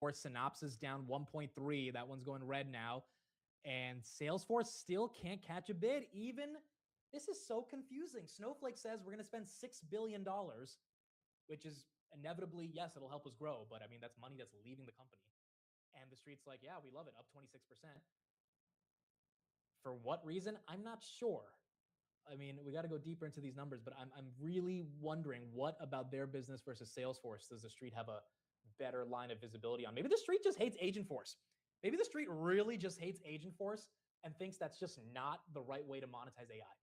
Or Synopsys down 1.3. That one's going red now. And Salesforce still can't catch a bid. Even, this is so confusing. Snowflake says we're going to spend $6 billion, which is inevitably, yes, it'll help us grow. But I mean, that's money that's leaving the company. And the street's like, yeah, we love it, up 26%. For what reason? I'm not sure. I mean, we got to go deeper into these numbers, but I'm really wondering what about their business versus Salesforce does the street have a better line of visibility on? Maybe the street just hates Agentforce. Maybe the street really just hates Agentforce and thinks that's just not the right way to monetize AI.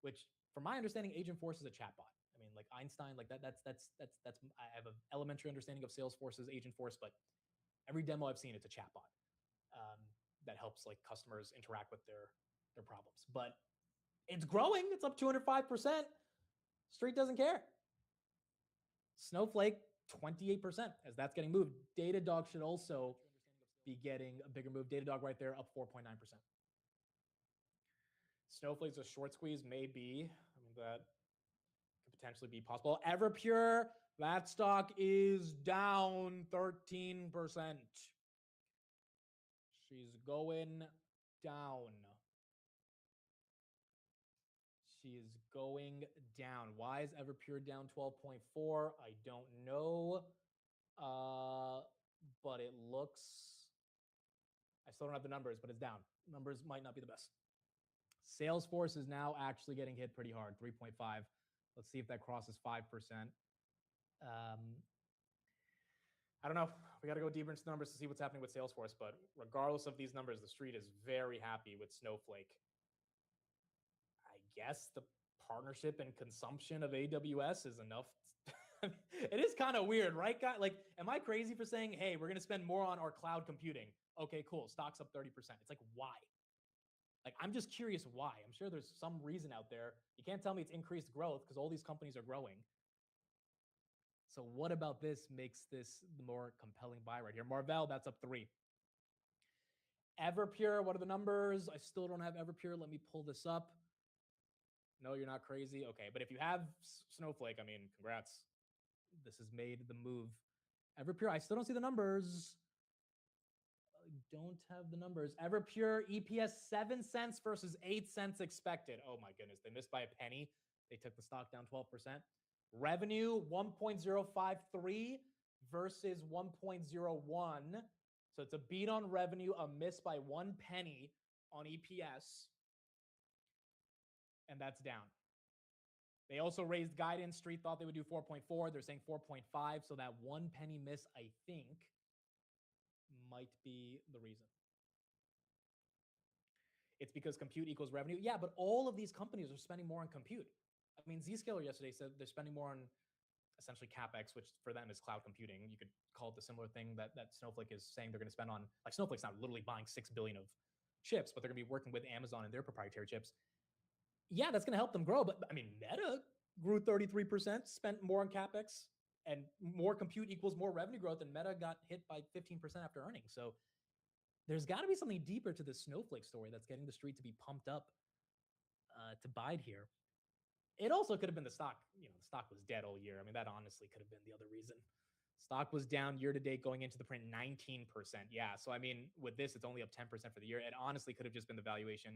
Which, from my understanding, Agentforce is a chatbot. I mean, like Einstein, like that's. I have an elementary understanding of Salesforce's Agentforce, but every demo I've seen, it's a chatbot that helps like customers interact with their problems. But it's growing. It's up 205%. Street doesn't care. Snowflake, 28%, as that's getting moved. Datadog should also be getting a bigger move. Datadog right there, up 4.9%. Snowflake's a short squeeze, maybe. I mean, that could potentially be possible. Everpure, that stock is down 13%. She's going down. She is going down. Why is Everpure down 12.4? I don't know. But it looks, I still don't have the numbers, but it's down. Numbers might not be the best. Salesforce is now actually getting hit pretty hard, 3.5. Let's see if that crosses 5%. I don't know. We got to go deeper into the numbers to see what's happening with Salesforce. But regardless of these numbers, the street is very happy with Snowflake. I guess the partnership and consumption of AWS is enough. It is kind of weird, right, guy? Like, am I crazy for saying, hey, we're going to spend more on our cloud computing? Okay, cool. Stock's up 30%. It's like, why? Like, I'm just curious why. I'm sure there's some reason out there. You can't tell me it's increased growth because all these companies are growing. So what about this makes this the more compelling buy right here? Marvell, that's up 3. Everpure, what are the numbers? I still don't have Everpure. Let me pull this up. No, you're not crazy. Okay, but if you have Snowflake, I mean, congrats. This has made the move. Everpure, I still don't see the numbers. I don't have the numbers. Everpure, EPS 7 cents versus 8 cents expected. Oh my goodness, they missed by a penny. They took the stock down 12%. Revenue, 1.053 versus 1.01. So it's a beat on revenue, a miss by 1 penny on EPS. And that's down. They also raised guidance. Street thought they would do 4.4. They're saying 4.5. So that 1 penny miss, I think, might be the reason. It's because compute equals revenue. Yeah, but all of these companies are spending more on compute. I mean, Zscaler yesterday said they're spending more on essentially CapEx, which for them is cloud computing. You could call it the similar thing that Snowflake is saying they're going to spend on. Like, Snowflake's not literally buying 6 billion of chips, but they're going to be working with Amazon and their proprietary chips. Yeah, that's going to help them grow. But I mean, Meta grew 33%, spent more on CapEx, and more compute equals more revenue growth, and Meta got hit by 15% after earnings. So there's got to be something deeper to this Snowflake story that's getting the street to be pumped up to bide here. It also could have been the stock. You know, the stock was dead all year. I mean, that honestly could have been the other reason. Stock was down year to date going into the print 19%. Yeah, so I mean, with this, it's only up 10% for the year. It honestly could have just been the valuation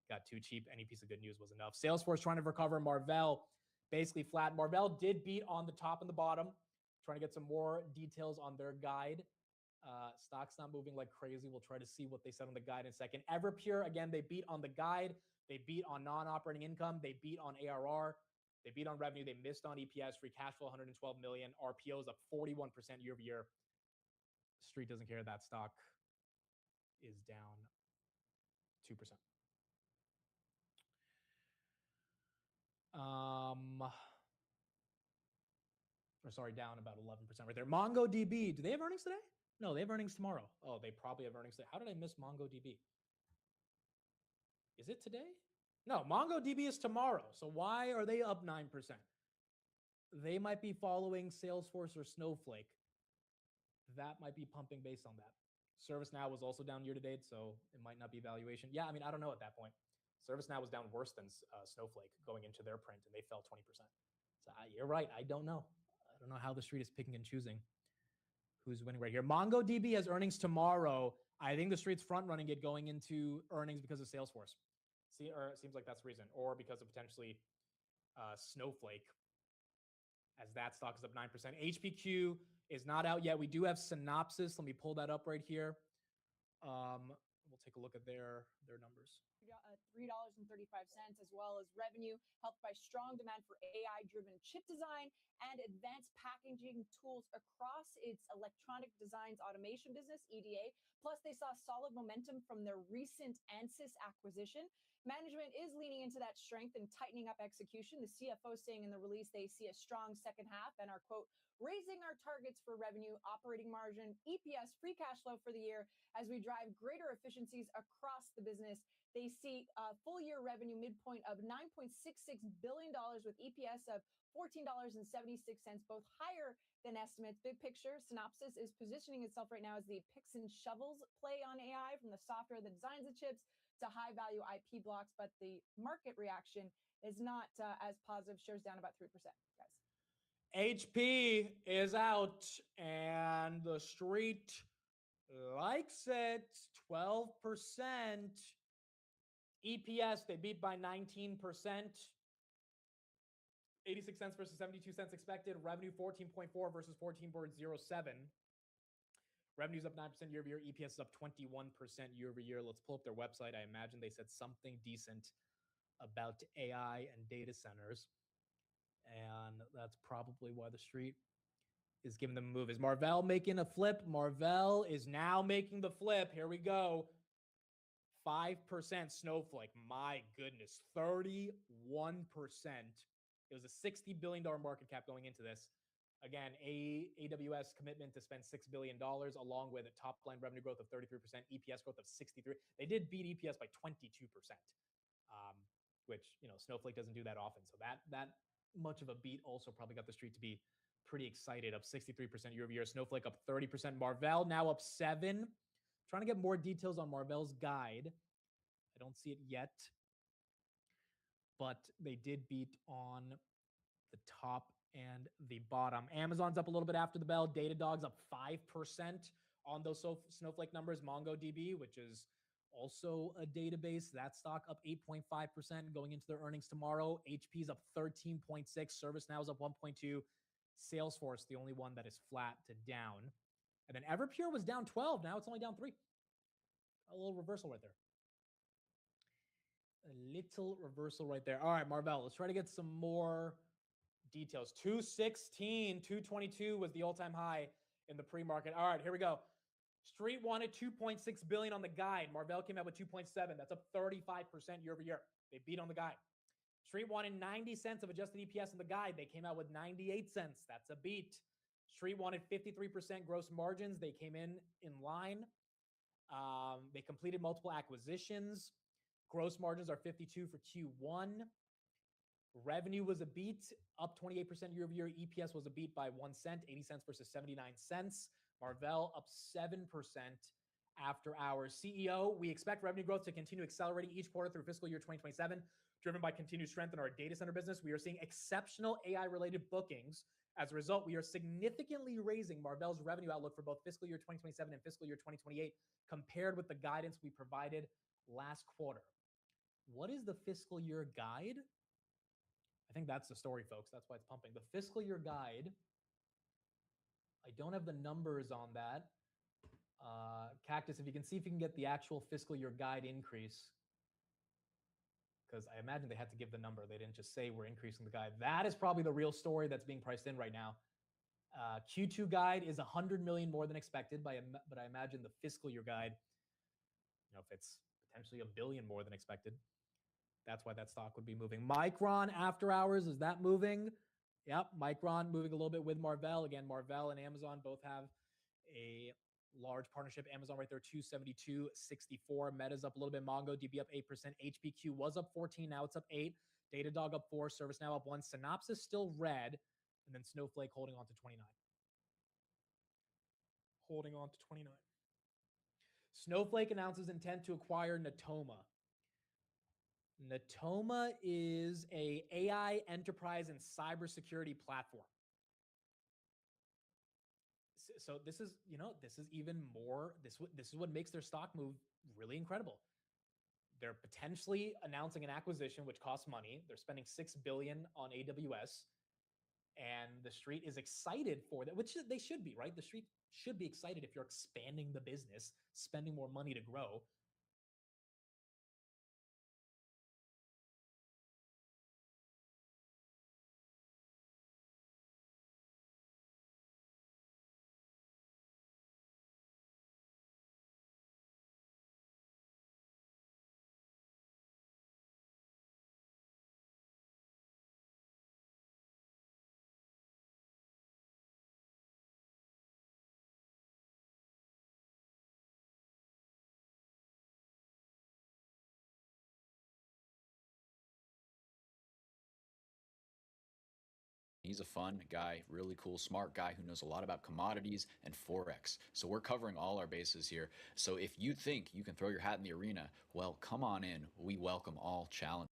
got too cheap. Any piece of good news was enough. Salesforce trying to recover. Marvell basically flat. Marvell did beat on the top and the bottom. Trying to get some more details on their guide. Stock's not moving like crazy. We'll try to see what they said on the guide in a second. Everpure, again, they beat on the guide. They beat on non-operating income. They beat on ARR. They beat on revenue. They missed on EPS. Free cash flow, 112 million. RPOs up 41% year over year. Street doesn't care. That stock is down 2%. Sorry, down about 11% right there. MongoDB, do they have earnings today? No, they have earnings tomorrow. Oh, they probably have earnings today. How did I miss MongoDB? Is it today? No, MongoDB is tomorrow. So why are they up 9%? They might be following Salesforce or Snowflake. That might be pumping based on that. ServiceNow was also down year to date, so it might not be valuation. Yeah, I mean, I don't know at that point. ServiceNow was down worse than Snowflake going into their print, and they fell 20%. So you're right. I don't know. I don't know how the street is picking and choosing who's winning right here. MongoDB has earnings tomorrow. I think the street's front running it going into earnings because of Salesforce. See, or it seems like that's the reason, or because of potentially Snowflake, as that stock is up 9%. HPQ is not out yet. We do have Synopsys. Let me pull that up right here. We'll take a look at their numbers. $3.35, as well as revenue helped by strong demand for AI-driven chip design and advanced packaging tools across its electronic designs automation business, EDA. Plus, they saw solid momentum from their recent Ansys acquisition. Management is leaning into that strength and tightening up execution. The CFO saying in the release they see a strong second half and are, quote, raising our targets for revenue, operating margin, EPS, free cash flow for the year as we drive greater efficiencies across the business. They see a full year revenue midpoint of $9.66 billion with EPS of $14.76, both higher than estimates. Big picture, Synopsys is positioning itself right now as the picks and shovels play on AI, from the software that designs the chips to high value IP blocks, but the market reaction is not as positive. Shares down about 3%, guys. HP is out and the street likes it. 12%. EPS, they beat by 19%. 86 cents versus 72 cents expected. Revenue 14.4 versus 14.07. Revenue's up 9% year over year. EPS is up 21% year over year. Let's pull up their website. I imagine they said something decent about AI and data centers. And that's probably why the street is giving them a move. Is Marvell making a flip? Marvell is now making the flip. Here we go. 5% Snowflake. My goodness. 31%. It was a $60 billion market cap going into this. Again, AWS commitment to spend $6 billion, along with a top line revenue growth of 33%, EPS growth of 63%. They did beat EPS by 22%, which, Snowflake doesn't do that often. So that much of a beat also probably got the street to be pretty excited, up 63% year over year. Snowflake up 30%. Marvell now up 7%. Trying to get more details on Marvell's guide. I don't see it yet, but they did beat on the top and the bottom. Amazon's up a little bit after the bell. Datadog's up 5% on those Snowflake numbers. MongoDB, which is also a database, that stock up 8.5% going into their earnings tomorrow. HP's up 13.6. ServiceNow is up 1.2. Salesforce, the only one that is flat to down. And then Everpure was down 12. Now it's only down 3. A little reversal right there. A little reversal right there. All right, Marvell, let's try to get some more details. 216, 222 was the all-time high in the pre-market. All right, here we go. Street wanted 2.6 billion on the guide. Marvell came out with 2.7. That's up 35% year over year. They beat on the guide. Street wanted 90 cents of adjusted EPS in the guide. They came out with 98 cents. That's a beat. Street wanted 53% gross margins. They came in line. They completed multiple acquisitions. Gross margins are 52 for Q1. Revenue was a beat, up 28% year over year. EPS was a beat by 1 cent, 80 cents versus 79 cents. Marvell up 7% after hours. CEO, we expect revenue growth to continue accelerating each quarter through fiscal year 2027, driven by continued strength in our data center business. We are seeing exceptional AI-related bookings. As a result, we are significantly raising Marvell's revenue outlook for both fiscal year 2027 and fiscal year 2028 compared with the guidance we provided last quarter. What is the fiscal year guide? I think that's the story, folks. That's why it's pumping. The fiscal year guide, I don't have the numbers on that. Cactus, if you can see if you can get the actual fiscal year guide increase, because I imagine they had to give the number. They didn't just say we're increasing the guide. That is probably the real story that's being priced in right now. Q2 guide is 100 million more than expected, but I imagine the fiscal year guide, if it's potentially $1 billion more than expected, that's why that stock would be moving. Micron after hours, is that moving? Yep, Micron moving a little bit with Marvell. Again, Marvell and Amazon both have a large partnership. Amazon right there, 272.64. Meta's up a little bit. MongoDB up 8%. HPQ was up 14. Now it's up 8. Datadog up 4. ServiceNow up 1. Synopsys still red. And then Snowflake holding on to 29. Holding on to 29. Snowflake announces intent to acquire Natoma. Natoma is a AI enterprise and cybersecurity platform. So this is, this is even more, this is what makes their stock move really incredible. They're potentially announcing an acquisition which costs money. They're spending $6 billion on AWS, and the street is excited for that, which they should be, right? The street should be excited if you're expanding the business, spending more money to grow. He's a fun guy, really cool, smart guy who knows a lot about commodities and Forex. So we're covering all our bases here. So if you think you can throw your hat in the arena, well, come on in. We welcome all challenges.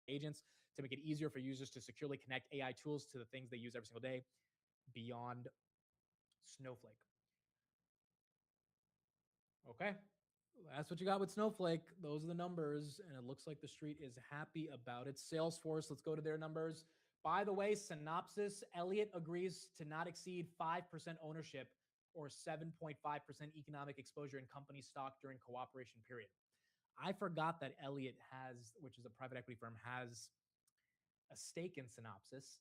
Agents to make it easier for users to securely connect AI tools to the things they use every single day beyond Snowflake. Okay. That's what you got with Snowflake. Those are the numbers, and it looks like the street is happy about it. Salesforce, let's go to their numbers. By the way, Synopsys, Elliott agrees to not exceed 5% ownership or 7.5% economic exposure in company stock during cooperation period. I forgot that Elliott has, which is a private equity firm, has a stake in Synopsys.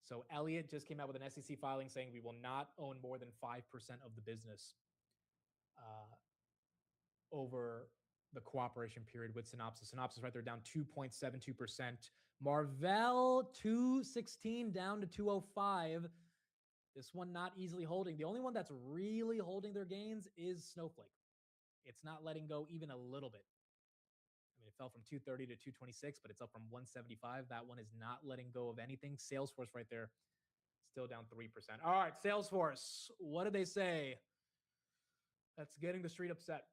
So Elliott just came out with an SEC filing saying we will not own more than 5% of the business over the cooperation period with Synopsys. Synopsys right there down 2.72%. Marvell 216 down to 205. This one not easily holding. The only one that's really holding their gains is Snowflake. It's not letting go even a little bit. I mean, it fell from 230 to 226, but it's up from 175. That one is not letting go of anything. Salesforce right there, still down 3%. All right, Salesforce, what did they say? That's getting the street upset.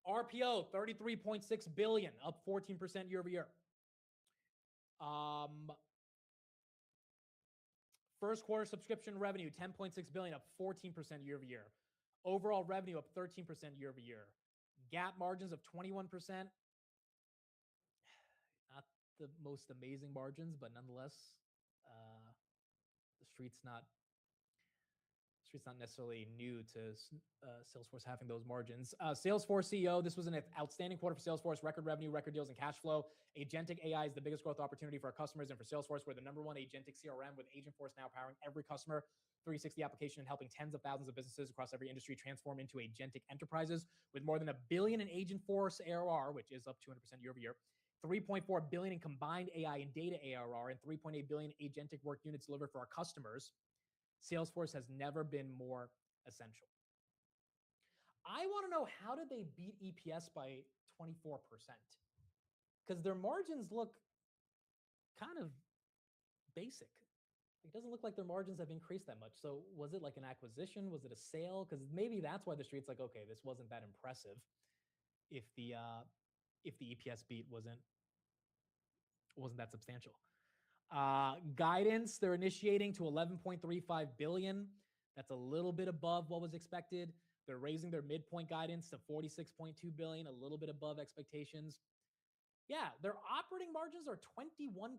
RPO 33.6 billion, up 14% year over year. First quarter subscription revenue, 10.6 billion, up 14% year over year. Overall revenue up 13% year over year. GAAP margins of 21%. Not the most amazing margins, but nonetheless, the street's not necessarily new to Salesforce having those margins. Salesforce CEO, this was an outstanding quarter for Salesforce. Record revenue, record deals, and cash flow. Agentic AI is the biggest growth opportunity for our customers and for Salesforce. We're the number one agentic CRM with Agentforce now powering every customer 360 application and helping tens of thousands of businesses across every industry transform into agentic enterprises with more than $1 billion in Agentforce ARR, which is up 200% year over year. 3.4 billion in combined AI and data ARR and 3.8 billion agentic work units delivered for our customers. Salesforce has never been more essential. I want to know, how did they beat EPS by 24%? Because their margins look kind of basic. It doesn't look like their margins have increased that much. So was it like an acquisition? Was it a sale? Because maybe that's why the street's like, okay, this wasn't that impressive if the EPS beat wasn't that substantial. Guidance, they're initiating to 11.35 billion. That's a little bit above what was expected. They're raising their midpoint guidance to 46.2 billion, a little bit above expectations. Yeah, their operating margins are 21%.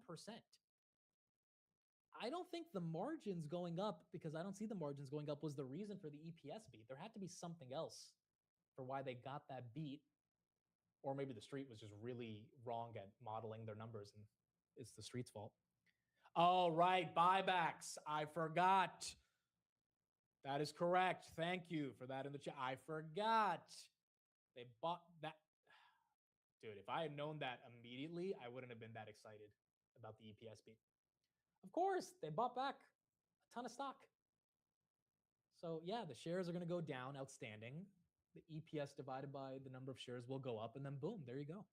I don't think the margins going up, because I don't see the margins going up, was the reason for the EPS beat. There had to be something else for why they got that beat. Or maybe the street was just really wrong at modeling their numbers and it's the street's fault. Oh, right, buybacks. I forgot. That is correct. Thank you for that in the chat. I forgot. They bought that. Dude, if I had known that immediately, I wouldn't have been that excited about the EPS beat. Of course, they bought back a ton of stock. So yeah, the shares are going to go down, outstanding. The EPS divided by the number of shares will go up, and then boom, there you go.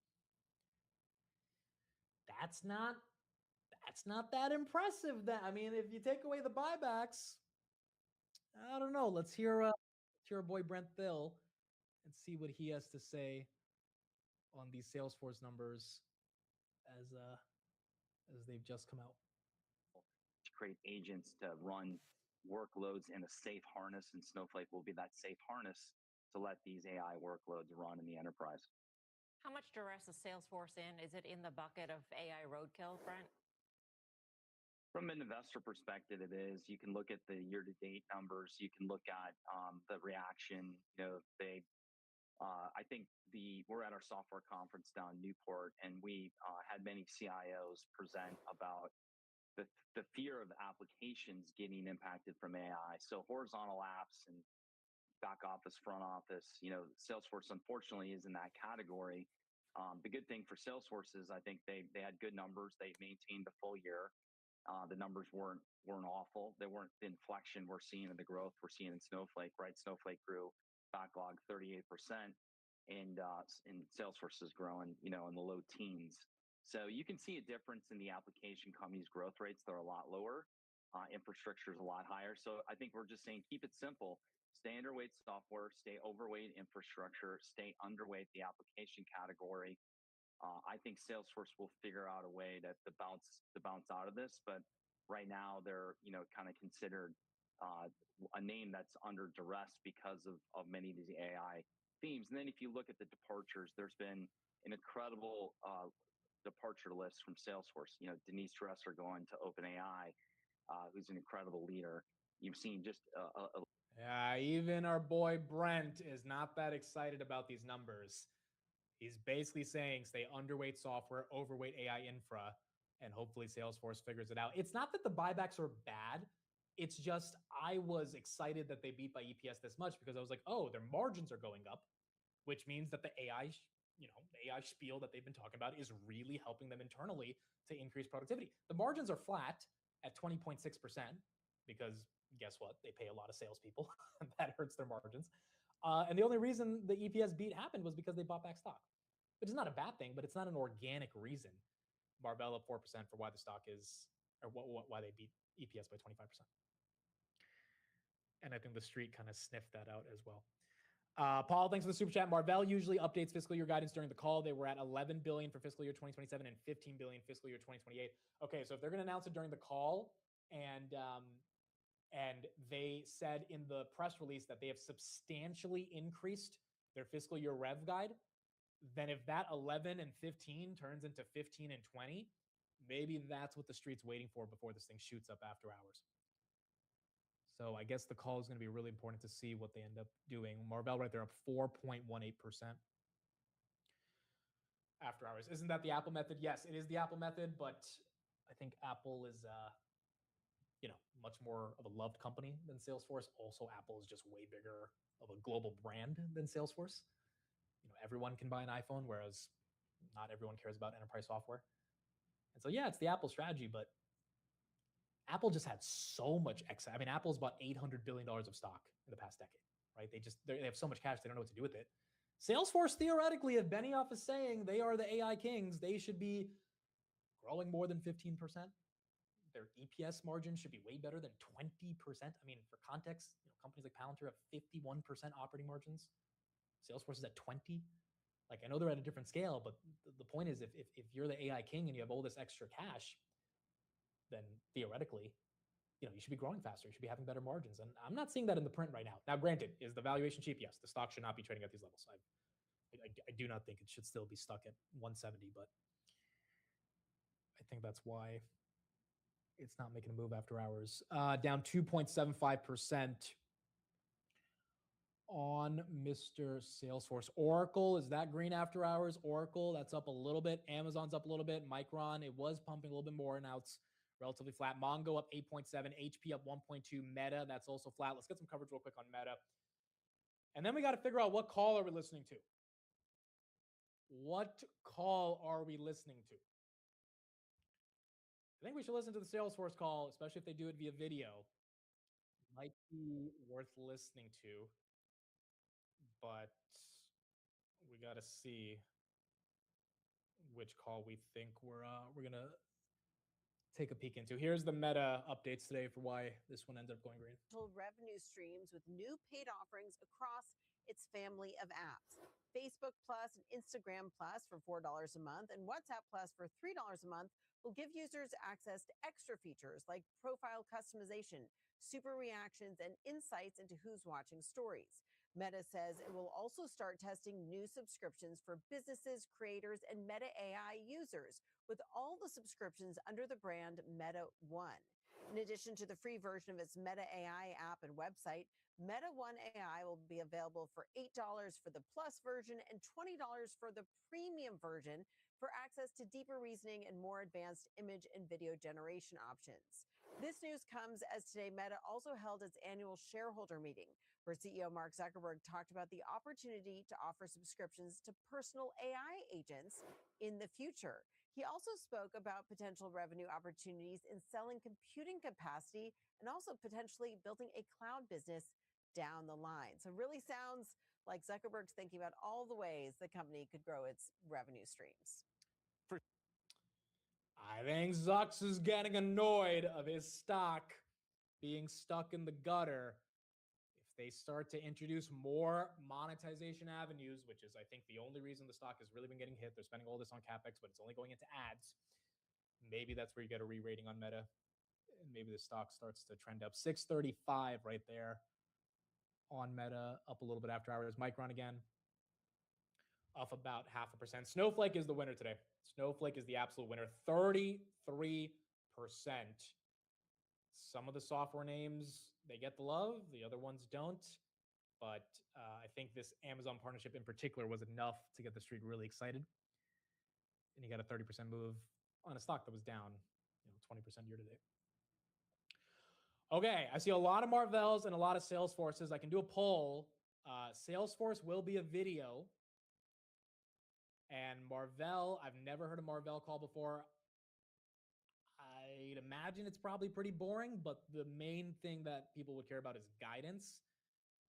That's not that impressive. That, I mean, if you take away the buybacks, I don't know. Let's hear our boy Brent Thill and see what he has to say on these Salesforce numbers as they've just come out. To create agents to run workloads in a safe harness, and Snowflake will be that safe harness to let these AI workloads run in the enterprise. How much duress is Salesforce in? Is it in the bucket of AI roadkill, Brent? From an investor perspective, it is. You can look at the year-to-date numbers. You can look at the reaction. I think we're at our software conference down in Newport, and we had many CIOs present about the fear of applications getting impacted from AI. So horizontal apps and back office, front office, Salesforce unfortunately is in that category. The good thing for Salesforce is I think they had good numbers. They maintained the full year. The numbers weren't awful. They weren't the inflection we're seeing in the growth we're seeing in Snowflake, right? Snowflake grew backlog 38%, and Salesforce is growing, in the low teens. So you can see a difference in the application companies' growth rates. They're a lot lower. Infrastructure is a lot higher. So I think we're just saying keep it simple. Stay underweight software, stay overweight infrastructure, stay underweight the application category. I think Salesforce will figure out a way to bounce out of this, but right now they're kind of considered a name that's under duress because of many of these AI themes. And then if you look at the departures, there's been an incredible departure list from Salesforce. Denise Dresser going to OpenAI, who's an incredible leader. You've seen just yeah, even our boy Brent is not that excited about these numbers. He's basically saying stay underweight software, overweight AI infra, and hopefully Salesforce figures it out. It's not that the buybacks are bad. It's just I was excited that they beat by EPS this much because I was like, oh, their margins are going up, which means that the AI, the AI spiel that they've been talking about is really helping them internally to increase productivity. The margins are flat at 20.6% because guess what? They pay a lot of salespeople. That hurts their margins. And the only reason the EPS beat happened was because they bought back stock, which is not a bad thing, but it's not an organic reason. Barbell up 4% for why the stock is, or why they beat EPS by 25%. And I think the street kind of sniffed that out as well. Paul, thanks for the super chat. Marvell usually updates fiscal year guidance during the call. They were at 11 billion for fiscal year 2027 and 15 billion fiscal year 2028. Okay, so if they're going to announce it during the call, and they said in the press release that they have substantially increased their fiscal year rev guide. Then if that 11 and 15 turns into 15 and 20, maybe that's what the street's waiting for before this thing shoots up after hours. So I guess the call is going to be really important to see what they end up doing. Marvell right there up 4.18% after hours. Isn't that the Apple method? Yes, it is the Apple method, but I think Apple is much more of a loved company than Salesforce. Also, Apple is just way bigger of a global brand than Salesforce. Everyone can buy an iPhone, whereas not everyone cares about enterprise software. And so, yeah, it's the Apple strategy, but Apple just had so much excess. I mean, Apple's bought $800 billion of stock in the past decade, right? They have so much cash, they don't know what to do with it. Salesforce, theoretically, if Benioff is saying they are the AI kings, they should be growing more than 15%. Their EPS margin should be way better than 20%. I mean, for context, companies like Palantir have 51% operating margins. Salesforce is at 20. Like, I know they're at a different scale, but the point is, if you're the AI king and you have all this extra cash, then theoretically, you should be growing faster. You should be having better margins. And I'm not seeing that in the print right now. Now, granted, is the valuation cheap? Yes, the stock should not be trading at these levels. I do not think it should still be stuck at 170, but I think that's why it's not making a move after hours. Down 2.75% on Mr. Salesforce. Oracle, is that green after hours? Oracle, that's up a little bit. Amazon's up a little bit. Micron, it was pumping a little bit more. Now it's relatively flat. Mongo up 8.7. HP up 1.2. Meta, that's also flat. Let's get some coverage real quick on Meta. And then we got to figure out, what call are we listening to? What call are we listening to? I think we should listen to the Salesforce call, especially if they do it via video. Might be worth listening to, but we got to see which call we think we're gonna take a peek into. Here's the Meta updates today for why this one ended up going green. Revenue streams with new paid offerings across its family of apps. Facebook Plus and Instagram Plus for $4 a month and WhatsApp Plus for $3 a month will give users access to extra features like profile customization, super reactions, and insights into who's watching stories. Meta says it will also start testing new subscriptions for businesses, creators, and Meta AI users, with all the subscriptions under the brand Meta One. In addition to the free version of its Meta AI app and website, Meta One AI will be available for $8 for the Plus version and $20 for the premium version for access to deeper reasoning and more advanced image and video generation options. This news comes as today Meta also held its annual shareholder meeting, where CEO Mark Zuckerberg talked about the opportunity to offer subscriptions to personal AI agents in the future. He also spoke about potential revenue opportunities in selling computing capacity and also potentially building a cloud business down the line. So it really sounds like Zuckerberg's thinking about all the ways the company could grow its revenue streams. I think Zucks is getting annoyed of his stock being stuck in the gutter. If they start to introduce more monetization avenues, which is, I think, the only reason the stock has really been getting hit, they're spending all this on CapEx, but it's only going into ads. Maybe that's where you get a re-rating on Meta. And maybe the stock starts to trend up. 635 right there on Meta, up a little bit after hours. Micron again, up about 0.5%. Snowflake is the winner today. Snowflake is the absolute winner, 33%. Some of the software names, they get the love, the other ones don't. But I think this Amazon partnership in particular was enough to get the street really excited. And you got a 30% move on a stock that was down 20% year to date. Okay, I see a lot of Marvells and a lot of Salesforces. I can do a poll. Salesforce will be a video. And Marvell, I've never heard a Marvell call before. I'd imagine it's probably pretty boring, but the main thing that people would care about is guidance.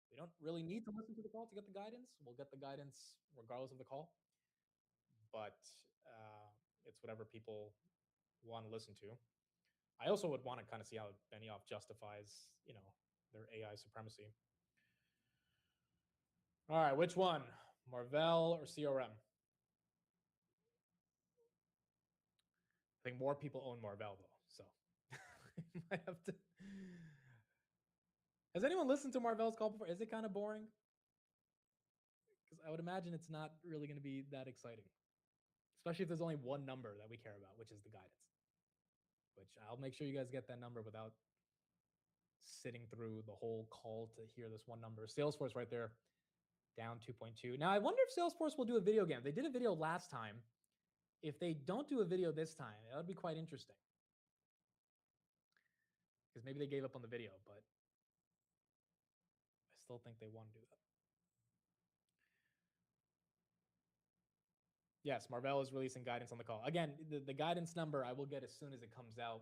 We don't really need to listen to the call to get the guidance. We'll get the guidance regardless of the call. But it's whatever people want to listen to. I also would want to kind of see how Benioff justifies, their AI supremacy. All right, which one? Marvell or CRM? I think more people own Marvell, though, so it I have to. Has anyone listened to Marvell's call before? Is it kind of boring? Because I would imagine it's not really going to be that exciting, especially if there's only one number that we care about, which is the guidance. Which I'll make sure you guys get that number without sitting through the whole call to hear this one number. Salesforce right there, down 2.2. Now I wonder if Salesforce will do a video again. They did a video last time. If they don't do a video this time, that would be quite interesting. Because maybe they gave up on the video, but I still think they want to do that. Yes, Marvell is releasing guidance on the call. Again, the guidance number I will get as soon as it comes out.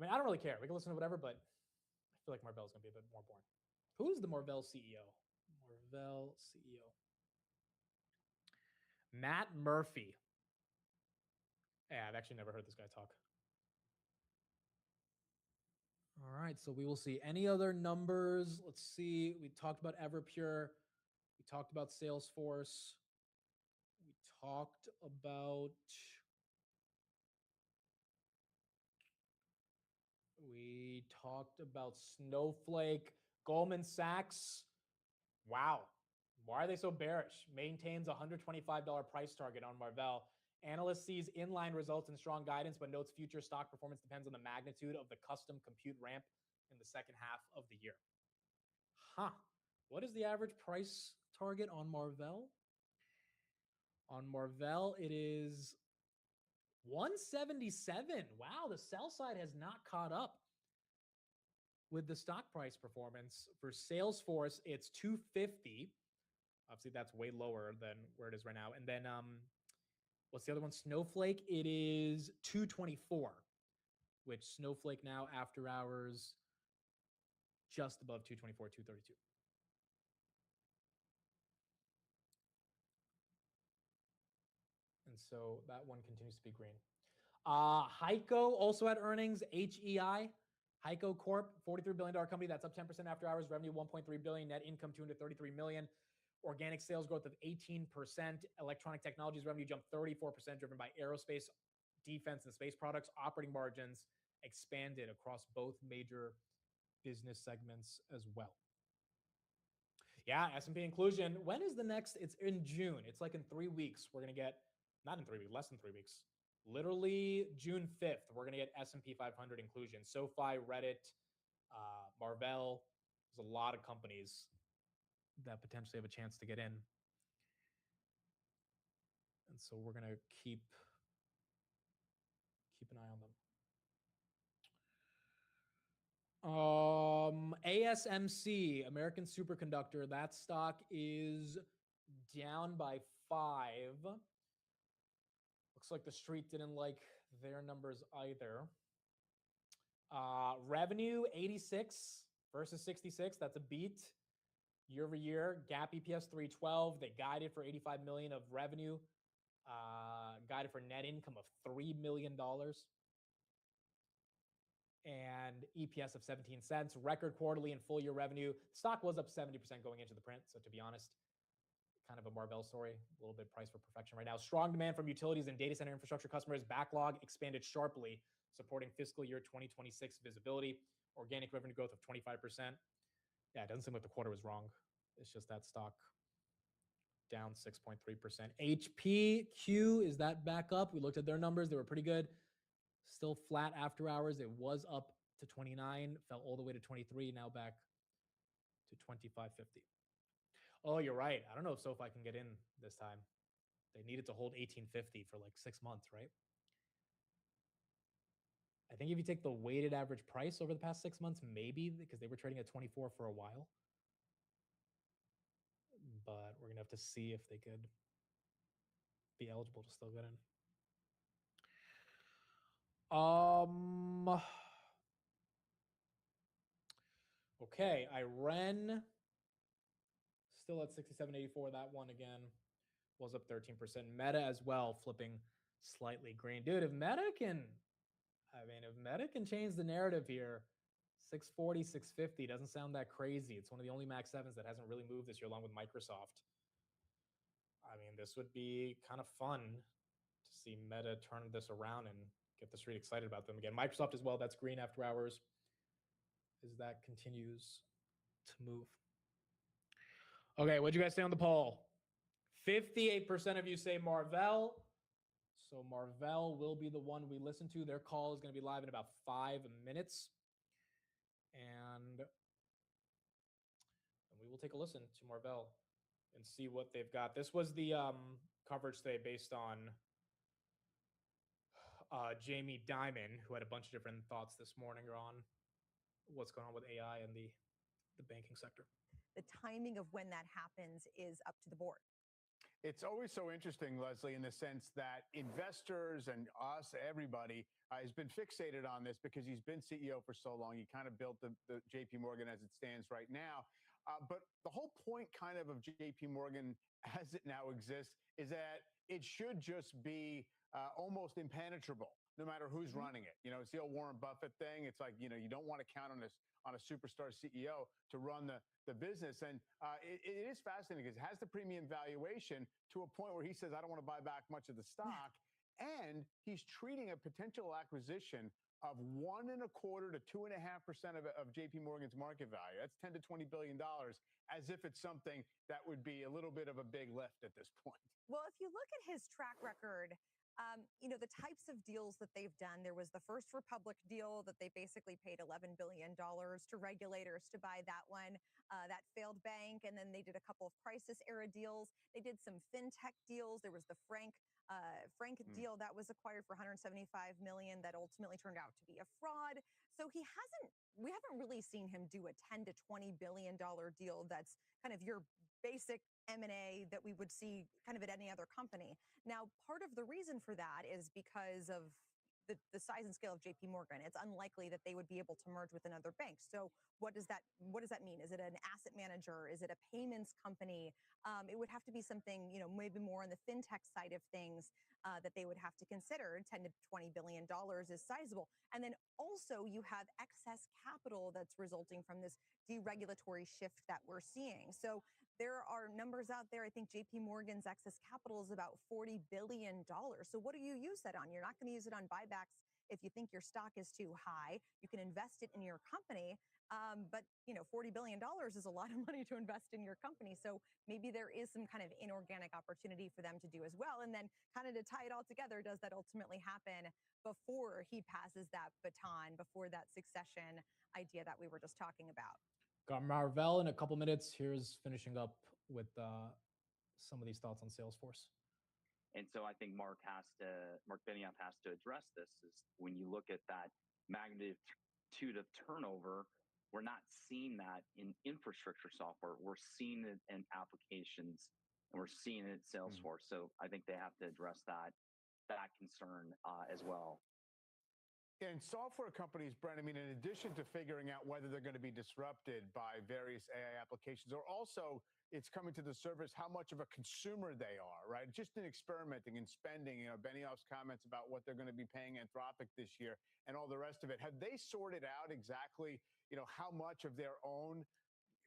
I mean, I don't really care. We can listen to whatever, but I feel like Marvell's going to be a bit more boring. Who's the Marvell CEO? Marvell CEO. Matt Murphy. Yeah, I've actually never heard this guy talk. All right, so we will see. Any other numbers? Let's see. We talked about Everpure. We talked about Salesforce. We talked about... We talked about Snowflake. Goldman Sachs. Wow. Why are they so bearish? Maintains $125 price target on Marvell. Analyst sees inline results and strong guidance, but notes future stock performance depends on the magnitude of the custom compute ramp in the second half of the year. Huh. What is the average price target on Marvell? On Marvell, it is 177. Wow, the sell side has not caught up with the stock price performance. For Salesforce, it's 250. Obviously, that's way lower than where it is right now. And then what's the other one? Snowflake, it is 224, which Snowflake now after hours just above 224, 232. And so that one continues to be green. Heiko also had earnings. HEI, Heiko Corp, $43 billion company. That's up 10% after hours. Revenue $1.3 billion. Net income $233 million. Organic sales growth of 18%. Electronic technologies revenue jumped 34%, driven by aerospace, defense, and space products. Operating margins expanded across both major business segments as well. Yeah, S&P inclusion. When is the next? It's in June. It's like in 3 weeks. We're going to get, not in 3 weeks, less than 3 weeks. Literally June 5th, we're going to get S&P 500 inclusion. SoFi, Reddit, Marvell. There's a lot of companies that potentially have a chance to get in. And so we're going to keep an eye on them. ASMC, American Superconductor, that stock is down by 5. Looks like the street didn't like their numbers either. Revenue 86 versus 66. That's a beat year over year. GAAP EPS 312. They guided for 85 million of revenue. Guided for net income of $3 million. And EPS of 17 cents. Record quarterly and full year revenue. Stock was up 70% going into the print. So to be honest, kind of a Marvell story, a little bit price for perfection right now. Strong demand from utilities and data center infrastructure customers. Backlog expanded sharply, supporting fiscal year 2026 visibility. Organic revenue growth of 25%. Yeah, it doesn't seem like the quarter was wrong. It's just that stock down 6.3%. HPQ, is that back up? We looked at their numbers. They were pretty good. Still flat after hours. It was up to 29, fell all the way to 23, now back to 25.50. Oh, you're right. I don't know if SoFi can get in this time. They needed to hold 1850 for like 6 months, right? I think if you take the weighted average price over the past 6 months, maybe, because they were trading at 24 for a while. But we're going to have to see if they could be eligible to still get in. Okay, IREN still at 67.84. That one again was up 13%. Meta as well, flipping slightly green. Dude, if Meta can change the narrative here, 640, 650 doesn't sound that crazy. It's one of the only Mac 7s that hasn't really moved this year, along with Microsoft. I mean, this would be kind of fun to see Meta turn this around and get the street excited about them again. Microsoft as well. That's green after hours as that continues to move. Okay, what'd you guys say on the poll? 58% of you say Marvell. So Marvell will be the one we listen to. Their call is going to be live in about 5 minutes. And we will take a listen to Marvell and see what they've got. This was the coverage today based on Jamie Dimon, who had a bunch of different thoughts this morning on what's going on with AI and the banking sector. The timing of when that happens is up to the board. It's always so interesting, Leslie, in the sense that investors and us, everybody, has been fixated on this because he's been CEO for so long. He kind of built the JP Morgan as it stands right now. But the whole point kind of JP Morgan as it now exists is that it should just be almost impenetrable, no matter who's running it. You know, it's the old Warren Buffett thing. It's like, you know, you don't want to count on a superstar CEO to run the business. And it is fascinating because it has the premium valuation to a point where he says, I don't want to buy back much of the stock. And he's treating a potential acquisition of 1.25% to 2.5% of JP Morgan's market value. That's $10 to $20 billion, as if it's something that would be a little bit of a big lift at this point. Well, if you look at his track record, you know, the types of deals that they've done, there was the First Republic deal that they basically paid $11 billion to regulators to buy that one. That failed bank. And then they did a couple of crisis era deals. They did some fintech deals. There was the Frank deal that was acquired for $175 million that ultimately turned out to be a fraud. So we haven't really seen him do a $10 to $20 billion deal that's kind of your basic M&A that we would see kind of at any other company. Now, part of the reason for that is because of the size and scale of JP Morgan. It's unlikely that they would be able to merge with another bank. So what does that mean? Is it an asset manager? Is it a payments company? It would have to be something, you know, maybe more on the fintech side of things that they would have to consider. $10 to $20 billion is sizable. And then also you have excess capital that's resulting from this deregulatory shift that we're seeing. So there are numbers out there. I think JP Morgan's excess capital is about $40 billion. So what do you use that on? You're not going to use it on buybacks if you think your stock is too high. You can invest it in your company. But, you know, $40 billion is a lot of money to invest in your company. So maybe there is some kind of inorganic opportunity for them to do as well. And then kind of to tie it all together, does that ultimately happen before he passes that baton, before that succession idea that we were just talking about? Got Marvell in a couple minutes. Here's finishing up with some of these thoughts on Salesforce. And so I think Mark Benioff has to address this. Is when you look at that magnitude of turnover, we're not seeing that in infrastructure software. We're seeing it in applications, and we're seeing it at Salesforce. So I think they have to address that concern as well. And software companies, Brent, I mean, in addition to figuring out whether they're going to be disrupted by various AI applications, or also it's coming to the surface how much of a consumer they are, right? Just in experimenting and spending, you know, Benioff's comments about what they're going to be paying Anthropic this year and all the rest of it. Have they sorted out exactly, you know, how much of their own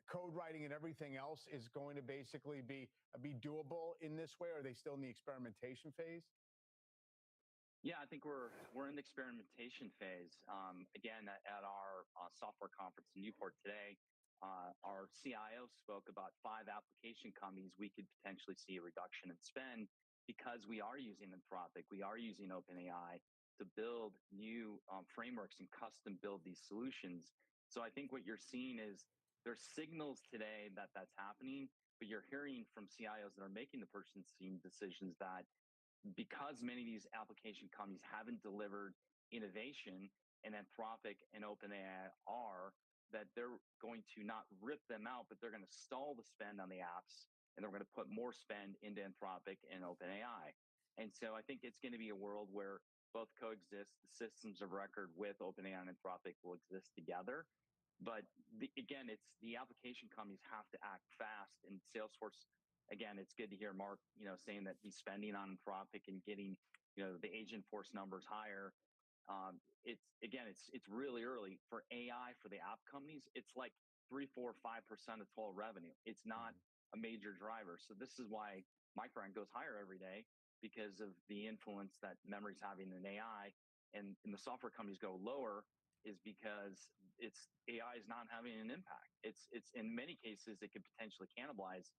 code writing and everything else is going to basically be doable in this way? Or are they still in the experimentation phase? Yeah, I think we're in the experimentation phase. Again, at our software conference in Newport today, our CIO spoke about 5 application companies we could potentially see a reduction in spend because we are using Anthropic, we are using OpenAI to build new frameworks and custom build these solutions. So I think what you're seeing is there's signals today that that's happening, but you're hearing from CIOs that are making the purchasing decisions that because many of these application companies haven't delivered innovation, and Anthropic and OpenAI are, that they're going to not rip them out, but they're going to stall the spend on the apps, and they're going to put more spend into Anthropic and OpenAI. And so I think it's going to be a world where both coexist. The systems of record with OpenAI and Anthropic will exist together. But again, it's the application companies have to act fast, and Salesforce. Again, it's good to hear Mark, you know, saying that he's spending on Anthropic and getting, you know, the agent force numbers higher. It's really early for AI for the app companies. It's like 3, 4, 5% of total revenue. It's not a major driver. So this is why Micron goes higher every day, because of the influence that memory's having in AI. and the software companies go lower is because AI is not having an impact. It's in many cases it could potentially cannibalize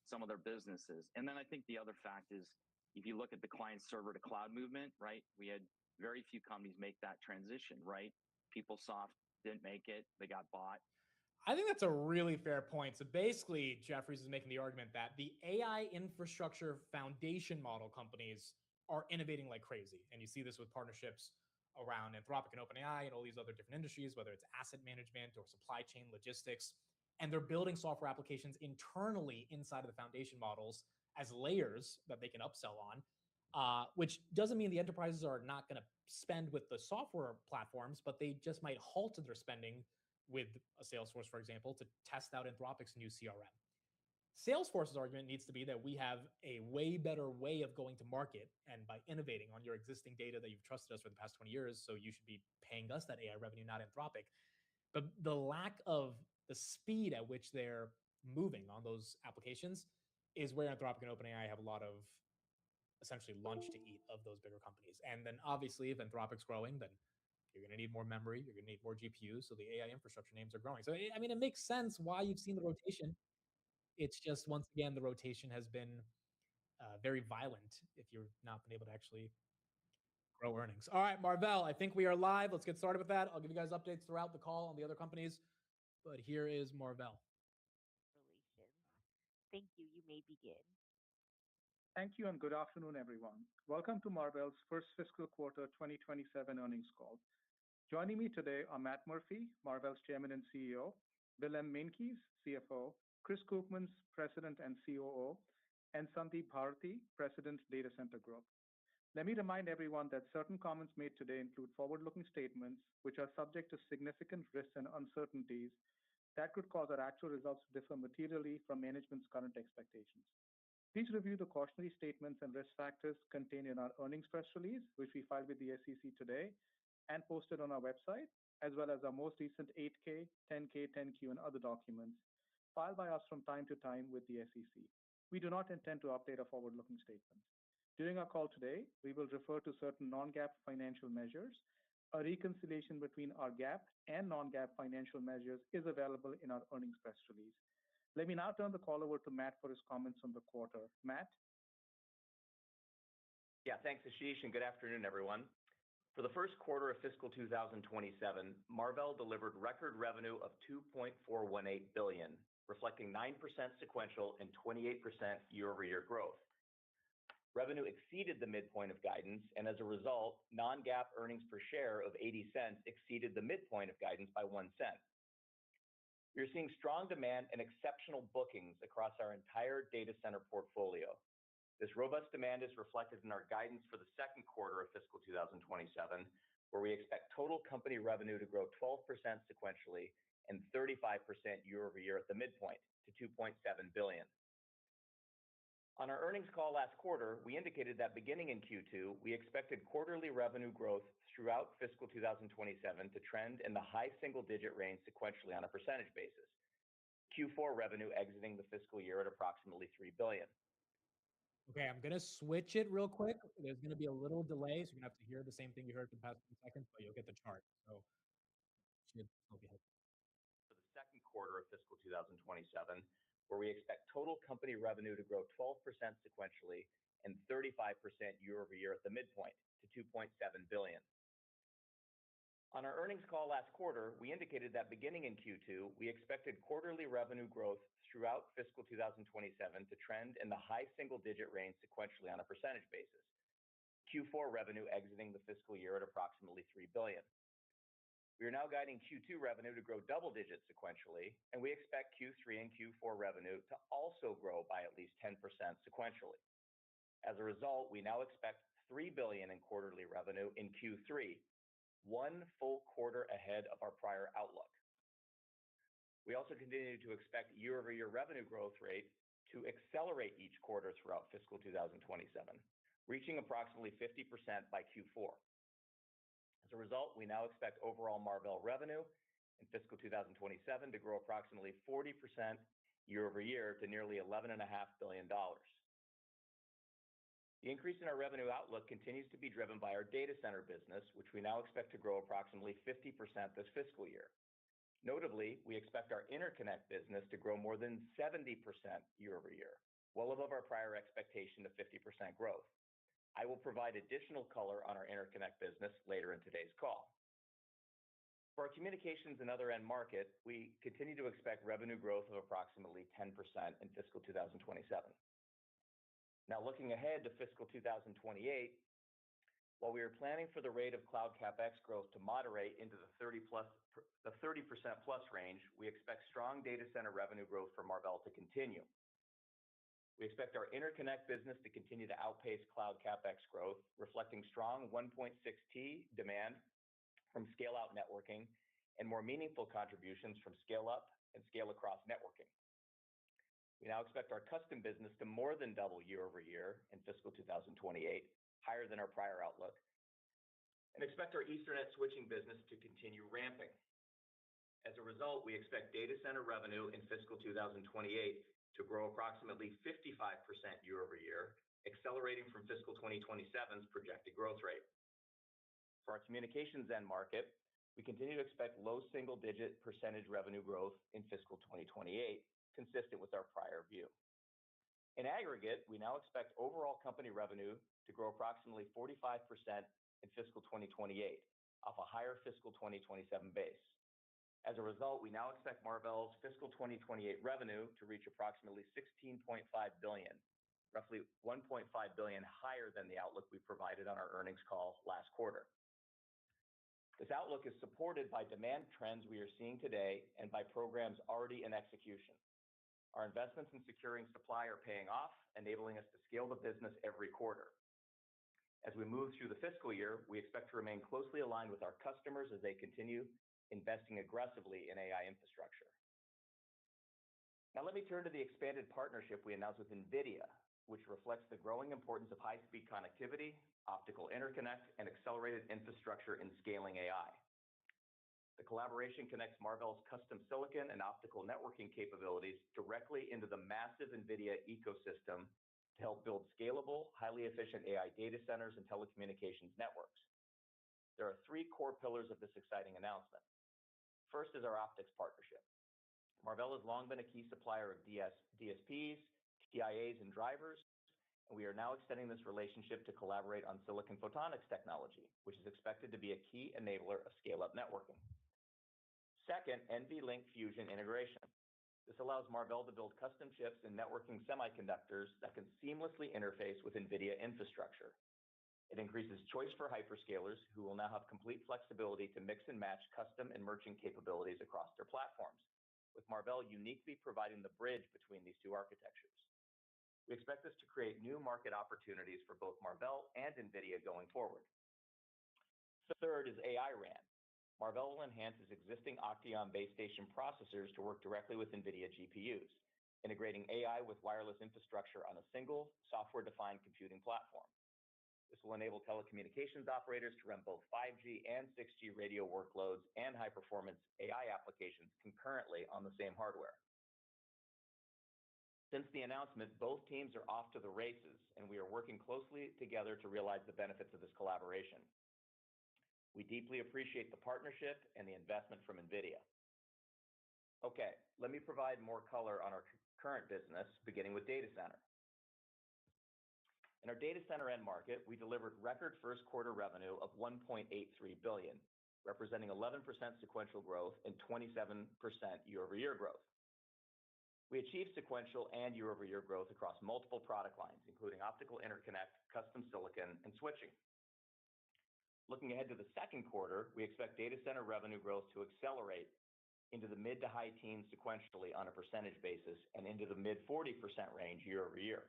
some of their businesses. And then I think the other fact is, if you look at the client server to cloud movement, right? We had very few companies make that transition, right? PeopleSoft didn't make it; they got bought. I think that's a really fair point. So basically, Jeffries is making the argument that the AI infrastructure foundation model companies are innovating like crazy. And you see this with partnerships around Anthropic and OpenAI and all these other different industries, whether it's asset management or supply chain logistics. And they're building software applications internally inside of the foundation models as layers that they can upsell on, which doesn't mean the enterprises are not going to spend with the software platforms, but they just might halt their spending with a Salesforce, for example, to test out Anthropic's new CRM. Salesforce's argument needs to be that we have a way better way of going to market, and by innovating on your existing data that you've trusted us for the past 20 years, so you should be paying us that AI revenue, not Anthropic. But the lack of the speed at which they're moving on those applications is where Anthropic and OpenAI have a lot of essentially lunch to eat of those bigger companies. And then obviously, if Anthropic's growing, then you're going to need more memory, you're going to need more GPUs, so the AI infrastructure names are growing. So, I mean, it makes sense why you've seen the rotation. It's just, once again, the rotation has been very violent if you've not been able to actually grow earnings. All right, Marvell, I think we are live. Let's get started with that. I'll give you guys updates throughout the call on the other companies, but here is Marvell. Thank you. You may begin. Thank you and good afternoon, everyone. Welcome to Marvell's first fiscal quarter 2027 earnings call. Joining me today are Matt Murphy, Marvell's Chairman and CEO, Bill M. Meintjes, CFO, Chris Koopmans, President and COO, and Sandeep Bharati, President, Data Center Group. Let me remind everyone that certain comments made today include forward-looking statements, which are subject to significant risks and uncertainties that could cause our actual results to differ materially from management's current expectations. Please review the cautionary statements and risk factors contained in our earnings press release, which we filed with the SEC today and posted on our website, as well as our most recent 8K, 10K, 10Q, and other documents filed by us from time to time with the SEC. We do not intend to update our forward-looking statements. During our call today, we will refer to certain non-GAAP financial measures. A reconciliation between our GAAP and non-GAAP financial measures is available in our earnings press release. Let me now turn the call over to Matt for his comments on the quarter. Matt? Yeah, thanks, Ashish, and good afternoon, everyone. For the first quarter of fiscal 2027, Marvell delivered record revenue of $2.418 billion, reflecting 9% sequential and 28% year-over-year growth. Revenue exceeded the midpoint of guidance, and as a result, non-GAAP earnings per share of 80 cents exceeded the midpoint of guidance by 1 cent. We are seeing strong demand and exceptional bookings across our entire data center portfolio. This robust demand is reflected in our guidance for the second quarter of fiscal 2027, where we expect total company revenue to grow 12% sequentially and 35% year-over-year at the midpoint to $2.7 billion. On our earnings call last quarter, we indicated that beginning in Q2, we expected quarterly revenue growth throughout fiscal 2027 to trend in the high single-digit range sequentially on a percentage basis. Q4 revenue exiting the fiscal year at approximately $3 billion. Okay, I'm going to switch it real quick. There's going to be a little delay, so you're going to have to hear the same thing you heard for the past 2 seconds, but you'll get the chart. So should still be helpful. For the second quarter of fiscal 2027, where we expect total company revenue to grow 12% sequentially and 35% year-over-year at the midpoint to $2.7 billion. On our earnings call last quarter, we indicated that beginning in Q2, we expected quarterly revenue growth throughout fiscal 2027 to trend in the high single-digit range sequentially on a percentage basis. Q4 revenue exiting the fiscal year at approximately $3 billion. We are now guiding Q2 revenue to grow double digits sequentially, and we expect Q3 and Q4 revenue to also grow by at least 10% sequentially. As a result, we now expect $3 billion in quarterly revenue in Q3, 1 full quarter ahead of our prior outlook. We also continue to expect year-over-year revenue growth rate to accelerate each quarter throughout fiscal 2027, reaching approximately 50% by Q4. As a result, we now expect overall Marvell revenue in fiscal 2027 to grow approximately 40% year-over-year to nearly $11.5 billion. The increase in our revenue outlook continues to be driven by our data center business, which we now expect to grow approximately 50% this fiscal year. Notably, we expect our interconnect business to grow more than 70% year over year, well above our prior expectation of 50% growth. I will provide additional color on our interconnect business later in today's call. For our communications and other end market, we continue to expect revenue growth of approximately 10% in fiscal 2027. Now, looking ahead to fiscal 2028, while we are planning for the rate of cloud CapEx growth to moderate into the 30% plus range, we expect strong data center revenue growth for Marvell to continue. We expect our interconnect business to continue to outpace cloud CapEx growth, reflecting strong 1.6T demand from scale-out networking and more meaningful contributions from scale-up and scale-across networking. We now expect our custom business to more than double year over year in fiscal 2028, higher than our prior outlook, and expect our Ethernet switching business to continue ramping. As a result, we expect data center revenue in fiscal 2028 to grow approximately 55% year over year, accelerating from fiscal 2027's projected growth rate. For our communications end market, we continue to expect low single-digit percentage revenue growth in fiscal 2028, consistent with our prior view. In aggregate, we now expect overall company revenue to grow approximately 45% in fiscal 2028, off a higher fiscal 2027 base. As a result, we now expect Marvell's fiscal 2028 revenue to reach approximately $16.5 billion, roughly $1.5 billion higher than the outlook we provided on our earnings call last quarter. This outlook is supported by demand trends we are seeing today and by programs already in execution. Our investments in securing supply are paying off, enabling us to scale the business every quarter. As we move through the fiscal year, we expect to remain closely aligned with our customers as they continue investing aggressively in AI infrastructure. Now, let me turn to the expanded partnership we announced with NVIDIA, which reflects the growing importance of high-speed connectivity, optical interconnect, and accelerated infrastructure in scaling AI. The collaboration connects Marvell's custom silicon and optical networking capabilities directly into the massive NVIDIA ecosystem to help build scalable, highly efficient AI data centers and telecommunications networks. There are three core pillars of this exciting announcement. First is our optics partnership. Marvell has long been a key supplier of DSPs, TIAs, and drivers, and we are now extending this relationship to collaborate on silicon photonics technology, which is expected to be a key enabler of scale-up networking. Second, NVLink Fusion integration. This allows Marvell to build custom chips and networking semiconductors that can seamlessly interface with NVIDIA infrastructure. It increases choice for hyperscalers, who will now have complete flexibility to mix and match custom and merchant capabilities across their platforms, with Marvell uniquely providing the bridge between these two architectures. We expect this to create new market opportunities for both Marvell and NVIDIA going forward. Third is AI RAN. Marvell will enhance its existing Octeon base station processors to work directly with NVIDIA GPUs, integrating AI with wireless infrastructure on a single software-defined computing platform. This will enable telecommunications operators to run both 5G and 6G radio workloads and high-performance AI applications concurrently on the same hardware. Since the announcement, both teams are off to the races, and we are working closely together to realize the benefits of this collaboration. We deeply appreciate the partnership and the investment from NVIDIA. Okay, let me provide more color on our current business, beginning with data center. In our data center end market, we delivered record first quarter revenue of $1.83 billion, representing 11% sequential growth and 27% year-over-year growth. We achieved sequential and year-over-year growth across multiple product lines, including optical interconnect, custom silicon, and switching. Looking ahead to the second quarter, we expect data center revenue growth to accelerate into the mid to high teens sequentially on a percentage basis and into the mid 40% range year-over-year.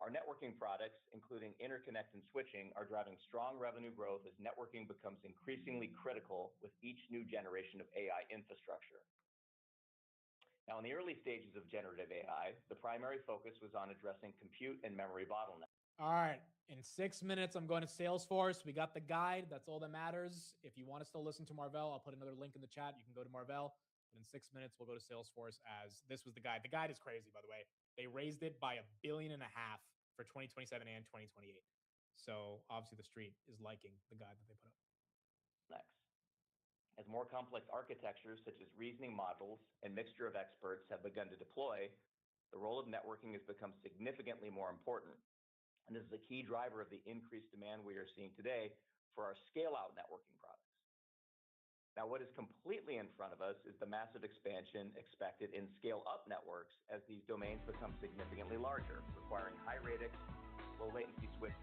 Our networking products, including interconnect and switching, are driving strong revenue growth as networking becomes increasingly critical with each new generation of AI infrastructure. Now, in the early stages of generative AI, the primary focus was on addressing compute and memory bottlenecks. All right, in 6 minutes, I'm going to Salesforce. We got the guide. That's all that matters. If you want to still listen to Marvell, I'll put another link in the chat. You can go to Marvell. But in 6 minutes, we'll go to Salesforce, as this was the guide. The guide is crazy, by the way. They raised it by $1.5 billion for 2027 and 2028. So obviously the street is liking the guide that they put up. Next. As more complex architectures such as reasoning models and mixture of experts have begun to deploy, the role of networking has become significantly more important. And this is a key driver of the increased demand we are seeing today for our scale-out networking products. Now, what is completely in front of us is the massive expansion expected in scale-up networks as these domains become significantly larger, requiring high radix, low latency switch.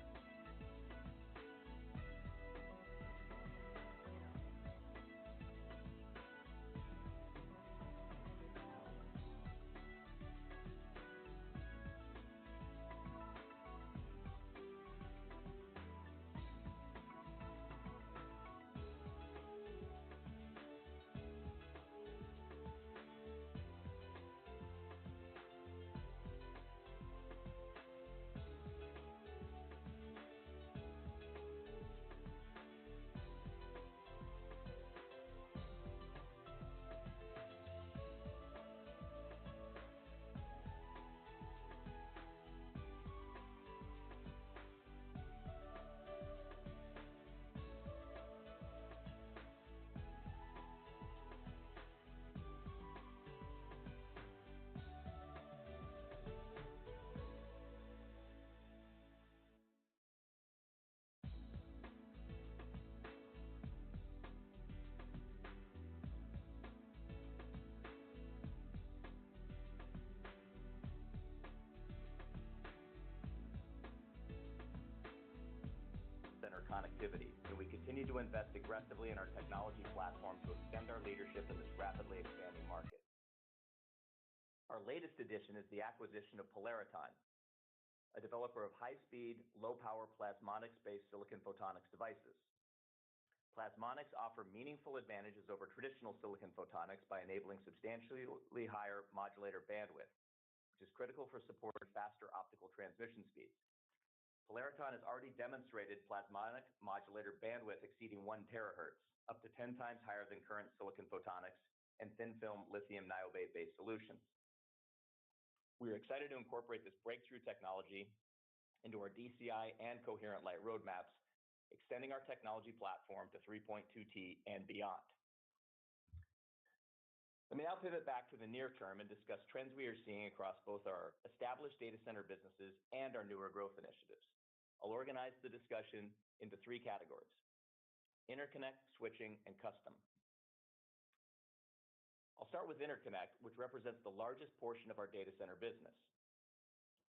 Center connectivity, and we continue to invest aggressively in our technology platform to extend our leadership in this rapidly expanding market. Our latest addition is the acquisition of Polariton, a developer of high-speed, low-power plasmonics-based silicon photonics devices. Plasmonics offer meaningful advantages over traditional silicon photonics by enabling substantially higher modulator bandwidth, which is critical for supporting faster optical transmission speeds. Polariton has already demonstrated plasmonic modulator bandwidth exceeding 1 terahertz, up to 10 times higher than current silicon photonics and thin-film lithium niobate-based solutions. We are excited to incorporate this breakthrough technology into our DCI and coherent light roadmaps, extending our technology platform to 3.2T and beyond. Let me now pivot back to the near term and discuss trends we are seeing across both our established data center businesses and our newer growth initiatives. I'll organize the discussion into 3 categories: interconnect, switching, and custom. I'll start with interconnect, which represents the largest portion of our data center business.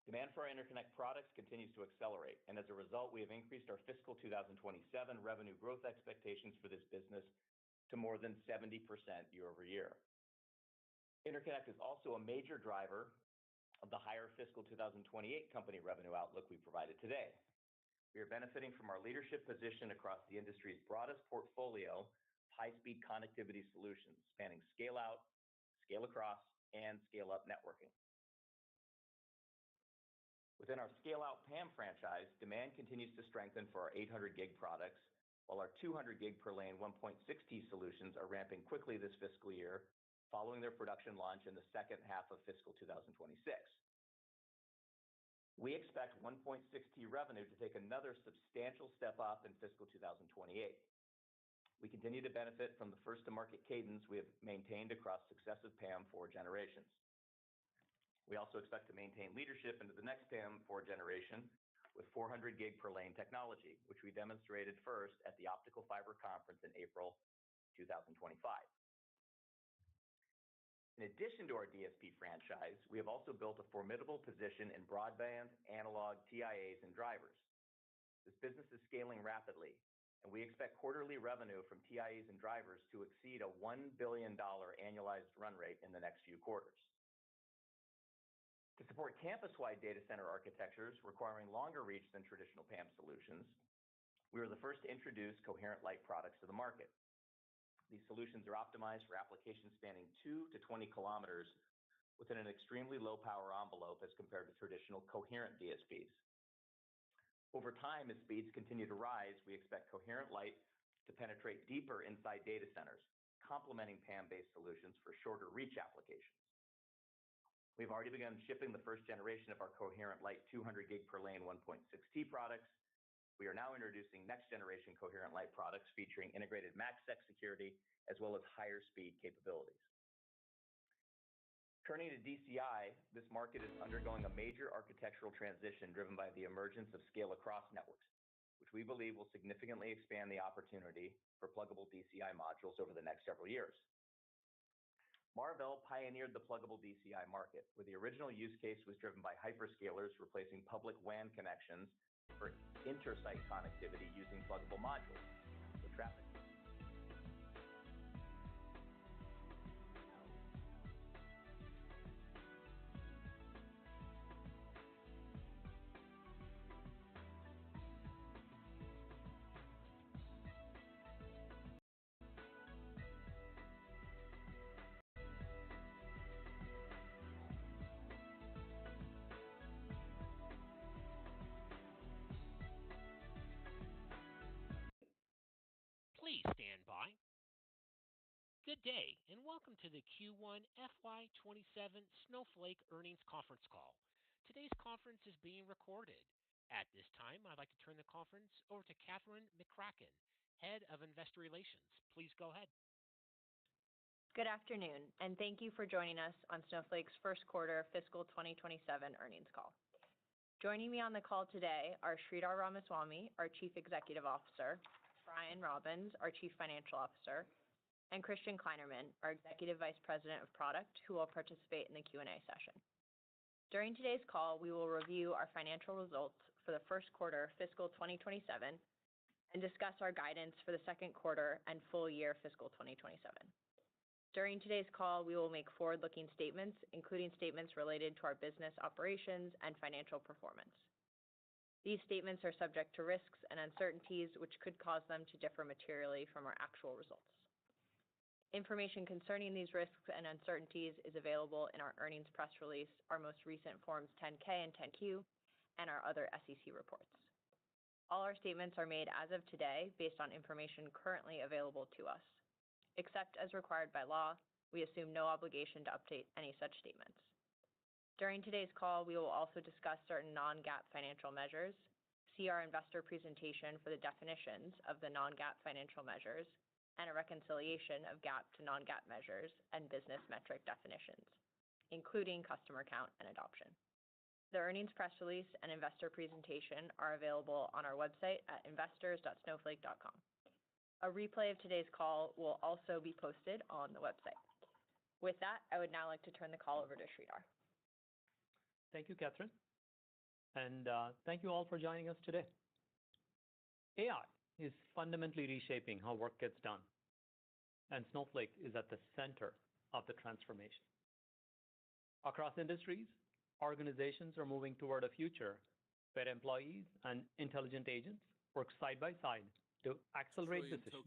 Demand for our interconnect products continues to accelerate, and as a result, we have increased our fiscal 2027 revenue growth expectations for this business to more than 70% year over year. Interconnect is also a major driver of the higher fiscal 2028 company revenue outlook we provided today. We are benefiting from our leadership position across the industry's broadest portfolio of high-speed connectivity solutions, spanning scale-out, scale-across, and scale-up networking. Within our scale-out PAM franchise, demand continues to strengthen for our 800 gig products, while our 200 gig per lane 1.6T solutions are ramping quickly this fiscal year, following their production launch in the second half of fiscal 2026. We expect 1.6T revenue to take another substantial step up in fiscal 2028. We continue to benefit from the first-to-market cadence we have maintained across successive PAM4 generations. We also expect to maintain leadership into the next PAM4 generation with 400 gig per lane technology, which we demonstrated first at the Optical Fiber Conference in April 2025. In addition to our DSP franchise, we have also built a formidable position in broadband, analog, TIAs, and drivers. This business is scaling rapidly, and we expect quarterly revenue from TIAs and drivers to exceed a $1 billion annualized run rate in the next few quarters. To support campus-wide data center architectures requiring longer reach than traditional PAM solutions, we were the first to introduce coherent light products to the market. These solutions are optimized for applications spanning 2 to 20 kilometers within an extremely low power envelope as compared to traditional coherent DSPs. Over time, as speeds continue to rise, we expect coherent light to penetrate deeper inside data centers, complementing PAM-based solutions for shorter reach applications. We've already begun shipping the first generation of our Coherent Lite 200 gig per lane 1.6T products. We are now introducing next generation Coherent Lite products featuring integrated MACsec security as well as higher speed capabilities. Turning to DCI, this market is undergoing a major architectural transition driven by the emergence of scale-across networks, which we believe will significantly expand the opportunity for pluggable DCI modules over the next several years. Marvell pioneered the pluggable DCI market, where the original use case was driven by hyperscalers replacing public WAN connections for inter-site connectivity using pluggable modules. So traffic. Please stand by. Good day, and welcome to the Q1 FY27 Snowflake Earnings Conference Call. Today's conference is being recorded. At this time, I'd like to turn the conference over to Catherine McCracken, Head of Investor Relations. Please go ahead. Good afternoon, and thank you for joining us on Snowflake's first quarter fiscal 2027 earnings call. Joining me on the call today are Sridhar Ramaswamy, our Chief Executive Officer, Brian Robbins, our Chief Financial Officer, and Christian Kleinerman, our Executive Vice President of Product, who will participate in the Q&A session. During today's call, we will review our financial results for the first quarter fiscal 2027 and discuss our guidance for the second quarter and full year fiscal 2027. During today's call, we will make forward-looking statements, including statements related to our business operations and financial performance. These statements are subject to risks and uncertainties which could cause them to differ materially from our actual results. Information concerning these risks and uncertainties is available in our earnings press release, our most recent Forms 10-K and 10-Q, and our other SEC reports. All our statements are made as of today based on information currently available to us. Except as required by law, we assume no obligation to update any such statements. During today's call, we will also discuss certain non-GAAP financial measures. See our investor presentation for the definitions of the non-GAAP financial measures and a reconciliation of GAAP to non-GAAP measures and business metric definitions, including customer count and adoption. The earnings press release and investor presentation are available on our website at investors.snowflake.com. A replay of today's call will also be posted on the website. With that, I would now like to turn the call over to Sridhar. Thank you, Catherine. And thank you all for joining us today. AI is fundamentally reshaping how work gets done, and Snowflake is at the center of the transformation. Across industries, organizations are moving toward a future where employees and intelligent agents work side by side to accelerate decisions,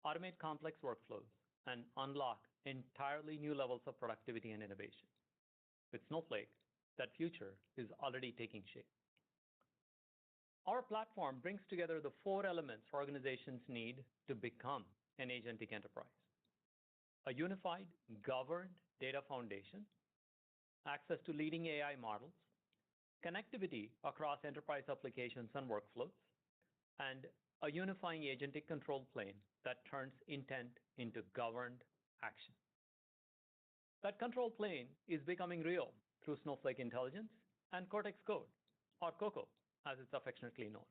automate complex workflows, and unlock entirely new levels of productivity and innovation. With Snowflake, that future is already taking shape. Our platform brings together the four elements organizations need to become an agentic enterprise: a unified, governed data foundation, access to leading AI models, connectivity across enterprise applications and workflows, and a unifying agentic control plane that turns intent into governed action. That control plane is becoming real through Snowflake Intelligence and Cortex Code, or CoCo, as it's affectionately known.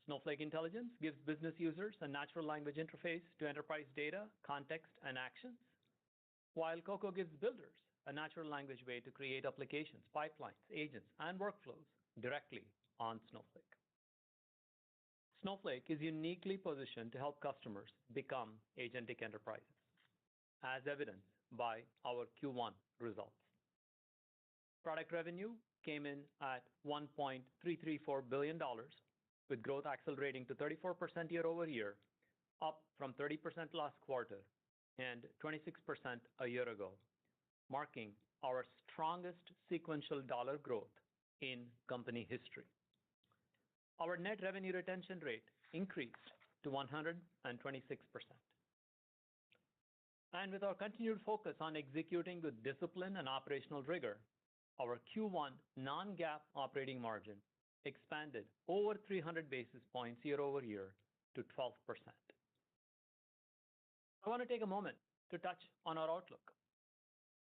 Snowflake Intelligence gives business users a natural language interface to enterprise data, context, and actions, while CoCo gives builders a natural language way to create applications, pipelines, agents, and workflows directly on Snowflake. Snowflake is uniquely positioned to help customers become agentic enterprises, as evidenced by our Q1 results. Product revenue came in at $1.334 billion, with growth accelerating to 34% year over year, up from 30% last quarter and 26% a year ago, marking our strongest sequential dollar growth in company history. Our net revenue retention rate increased to 126%. And with our continued focus on executing with discipline and operational rigor, our Q1 non-GAAP operating margin expanded over 300 basis points year over year to 12%. I want to take a moment to touch on our outlook.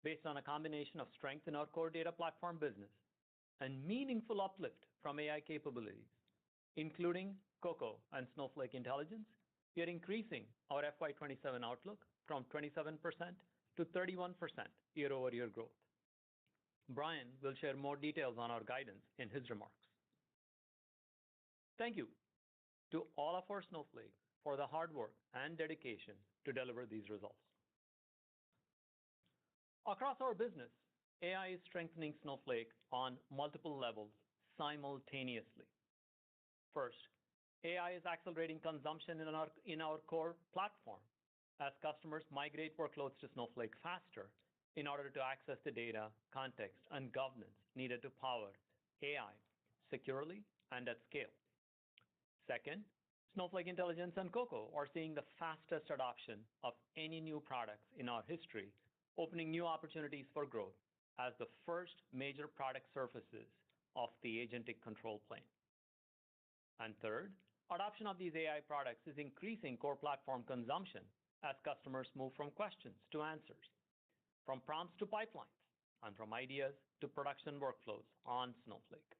Based on a combination of strength in our core data platform business and meaningful uplift from AI capabilities, including Coco and Snowflake Intelligence, we are increasing our FY27 outlook from 27% to 31% year-over-year growth. Brian will share more details on our guidance in his remarks. Thank you to all of our Snowflake for the hard work and dedication to deliver these results. Across our business, AI is strengthening Snowflake on multiple levels simultaneously. First, AI is accelerating consumption in our core platform as customers migrate workloads to Snowflake faster in order to access the data, context, and governance needed to power AI securely and at scale. Second, Snowflake Intelligence and Coco are seeing the fastest adoption of any new products in our history, opening new opportunities for growth as the first major product surfaces of the agentic control plane. And third, adoption of these AI products is increasing core platform consumption as customers move from questions to answers, from prompts to pipelines, and from ideas to production workflows on Snowflake.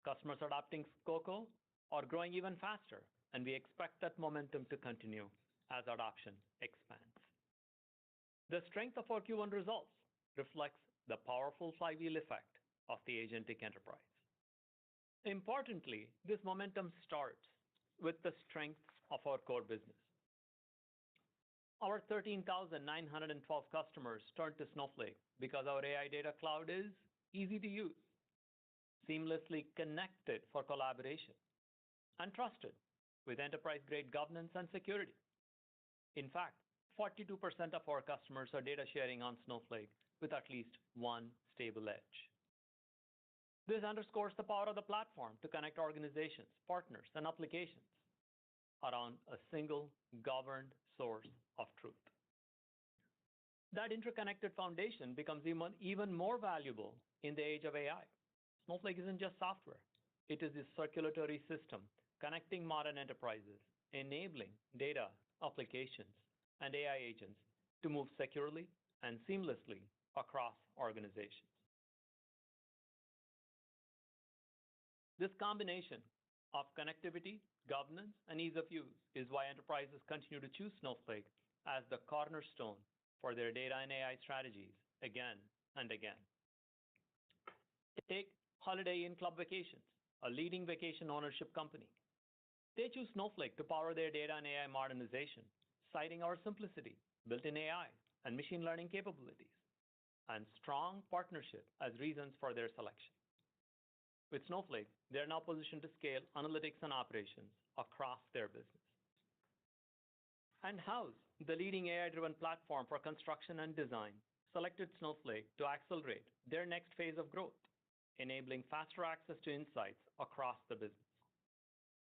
Customers adopting Coco are growing even faster, and we expect that momentum to continue as adoption expands. The strength of our Q1 results reflects the powerful flywheel effect of the agentic enterprise. Importantly, this momentum starts with the strength of our core business. Our 13,912 customers turned to Snowflake because our AI Data Cloud is easy to use, seamlessly connected for collaboration, and trusted with enterprise-grade governance and security. In fact, 42% of our customers are data sharing on Snowflake with at least one stable edge. This underscores the power of the platform to connect organizations, partners, and applications around a single governed source of truth. That interconnected foundation becomes even more valuable in the age of AI. Snowflake isn't just software. It is a circulatory system connecting modern enterprises, enabling data, applications, and AI agents to move securely and seamlessly across organizations. This combination of connectivity, governance, and ease of use is why enterprises continue to choose Snowflake as the cornerstone for their data and AI strategies again and again. Take Holiday Inn Club Vacations, a leading vacation ownership company. They choose Snowflake to power their data and AI modernization, citing our simplicity, built-in AI, and machine learning capabilities, and strong partnership as reasons for their selection. With Snowflake, they are now positioned to scale analytics and operations across their business. And House, the leading AI-driven platform for construction and design, selected Snowflake to accelerate their next phase of growth, enabling faster access to insights across the business.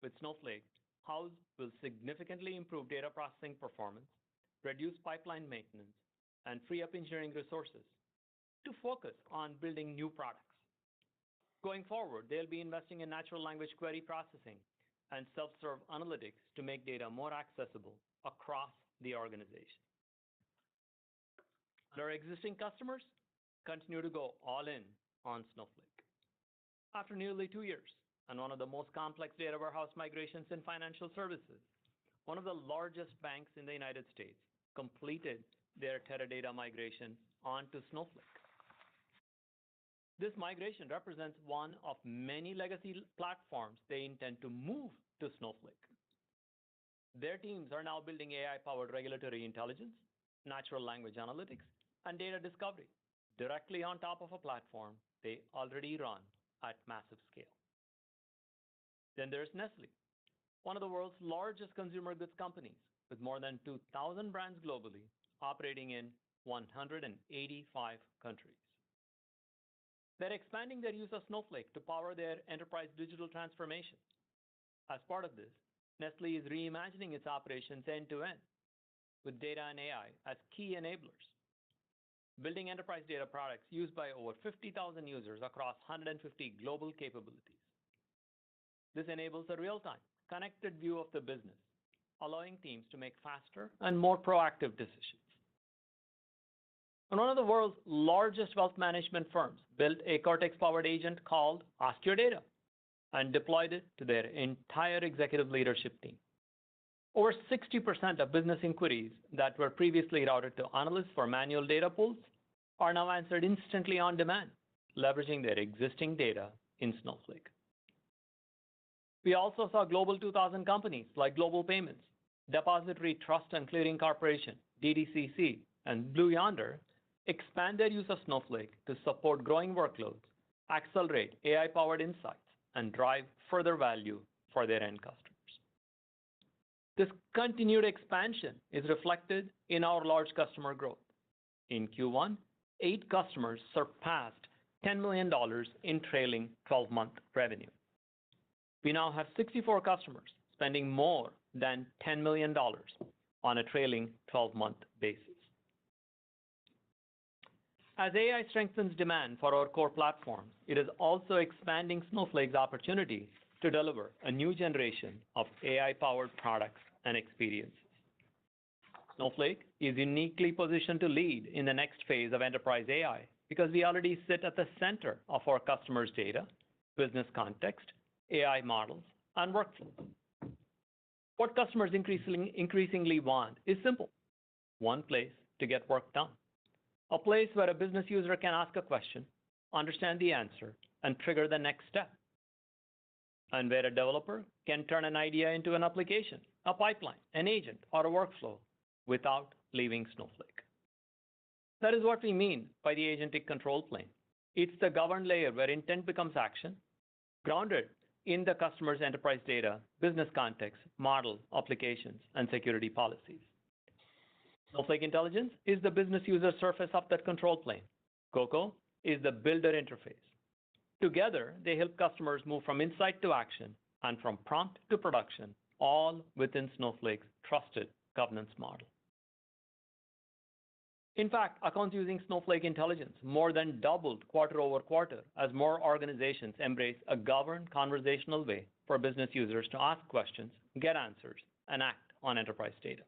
With Snowflake, House will significantly improve data processing performance, reduce pipeline maintenance, and free up engineering resources to focus on building new products. Going forward, they'll be investing in natural language query processing and self-serve analytics to make data more accessible across the organization. And our existing customers continue to go all in on Snowflake. After nearly 2 years and one of the most complex data warehouse migrations in financial services, one of the largest banks in the United States completed their Teradata migration onto Snowflake. This migration represents one of many legacy platforms they intend to move to Snowflake. Their teams are now building AI-powered regulatory intelligence, natural language analytics, and data discovery directly on top of a platform they already run at massive scale. Then there's Nestle, one of the world's largest consumer goods companies with more than 2,000 brands globally operating in 185 countries. They're expanding their use of Snowflake to power their enterprise digital transformation. As part of this, Nestle is reimagining its operations end-to-end, with data and AI as key enablers, building enterprise data products used by over 50,000 users across 150 global capabilities. This enables a real-time, connected view of the business, allowing teams to make faster and more proactive decisions. And one of the world's largest wealth management firms built a Cortex-powered agent called Ask Your Data and deployed it to their entire executive leadership team. Over 60% of business inquiries that were previously routed to analysts for manual data pulls are now answered instantly on demand, leveraging their existing data in Snowflake. We also saw Global 2000 companies like Global Payments, Depository Trust and Clearing Corporation, DDCC, and Blue Yonder expand their use of Snowflake to support growing workloads, accelerate AI-powered insights, and drive further value for their end customers. This continued expansion is reflected in our large customer growth. In Q1, 8 customers surpassed $10 million in trailing 12-month revenue. We now have 64 customers spending more than $10 million on a trailing 12-month basis. As AI strengthens demand for our core platform, it is also expanding Snowflake's opportunity to deliver a new generation of AI-powered products and experiences. Snowflake is uniquely positioned to lead in the next phase of enterprise AI because we already sit at the center of our customers' data, business context, AI models, and workflows. What customers increasingly want is simple: one place to get work done. A place where a business user can ask a question, understand the answer, and trigger the next step. And where a developer can turn an idea into an application, a pipeline, an agent, or a workflow without leaving Snowflake. That is what we mean by the agentic control plane. It's the governed layer where intent becomes action, grounded in the customer's enterprise data, business context, model, applications, and security policies. Snowflake Intelligence is the business user surface of that control plane. Coco is the builder interface. Together, they help customers move from insight to action and from prompt to production, all within Snowflake's trusted governance model. In fact, accounts using Snowflake Intelligence more than doubled quarter over quarter as more organizations embrace a governed conversational way for business users to ask questions, get answers, and act on enterprise data.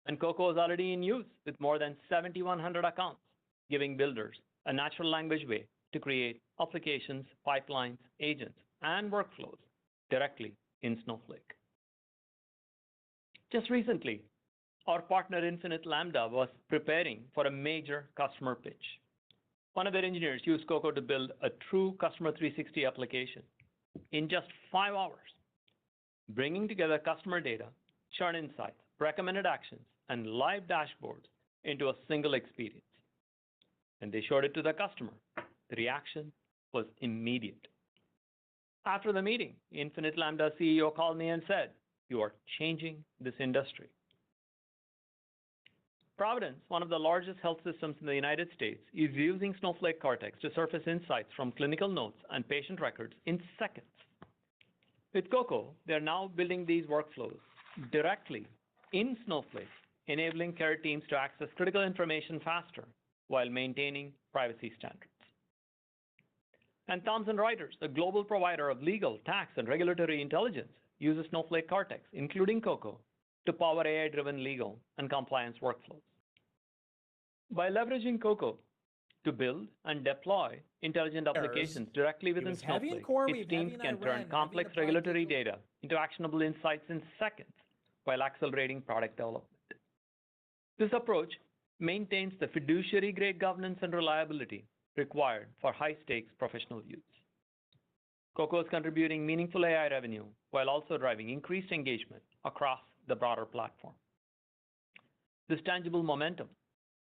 And Coco is already in use with more than 7,100 accounts, giving builders a natural language way to create applications, pipelines, agents, and workflows directly in Snowflake. Just recently, our partner Infinite Lambda was preparing for a major customer pitch. One of their engineers used Coco to build a true Customer 360 application in just 5 hours, bringing together customer data, churn insights, recommended actions, and live dashboards into a single experience. And they showed it to the customer. The reaction was immediate. After the meeting, Infinite Lambda CEO called me and said, "You are changing this industry." Providence, one of the largest health systems in the United States, is using Snowflake Cortex to surface insights from clinical notes and patient records in seconds. With Coco, they're now building these workflows directly in Snowflake, enabling care teams to access critical information faster while maintaining privacy standards. And Thomson Reuters, a global provider of legal, tax, and regulatory intelligence, uses Snowflake Cortex, including Coco, to power AI-driven legal and compliance workflows. By leveraging Coco to build and deploy intelligent applications directly within Snowflake, its teams can turn complex regulatory data into actionable insights in seconds while accelerating product development. This approach maintains the fiduciary-grade governance and reliability required for high-stakes professional use. Coco is contributing meaningful AI revenue while also driving increased engagement across the broader platform. This tangible momentum,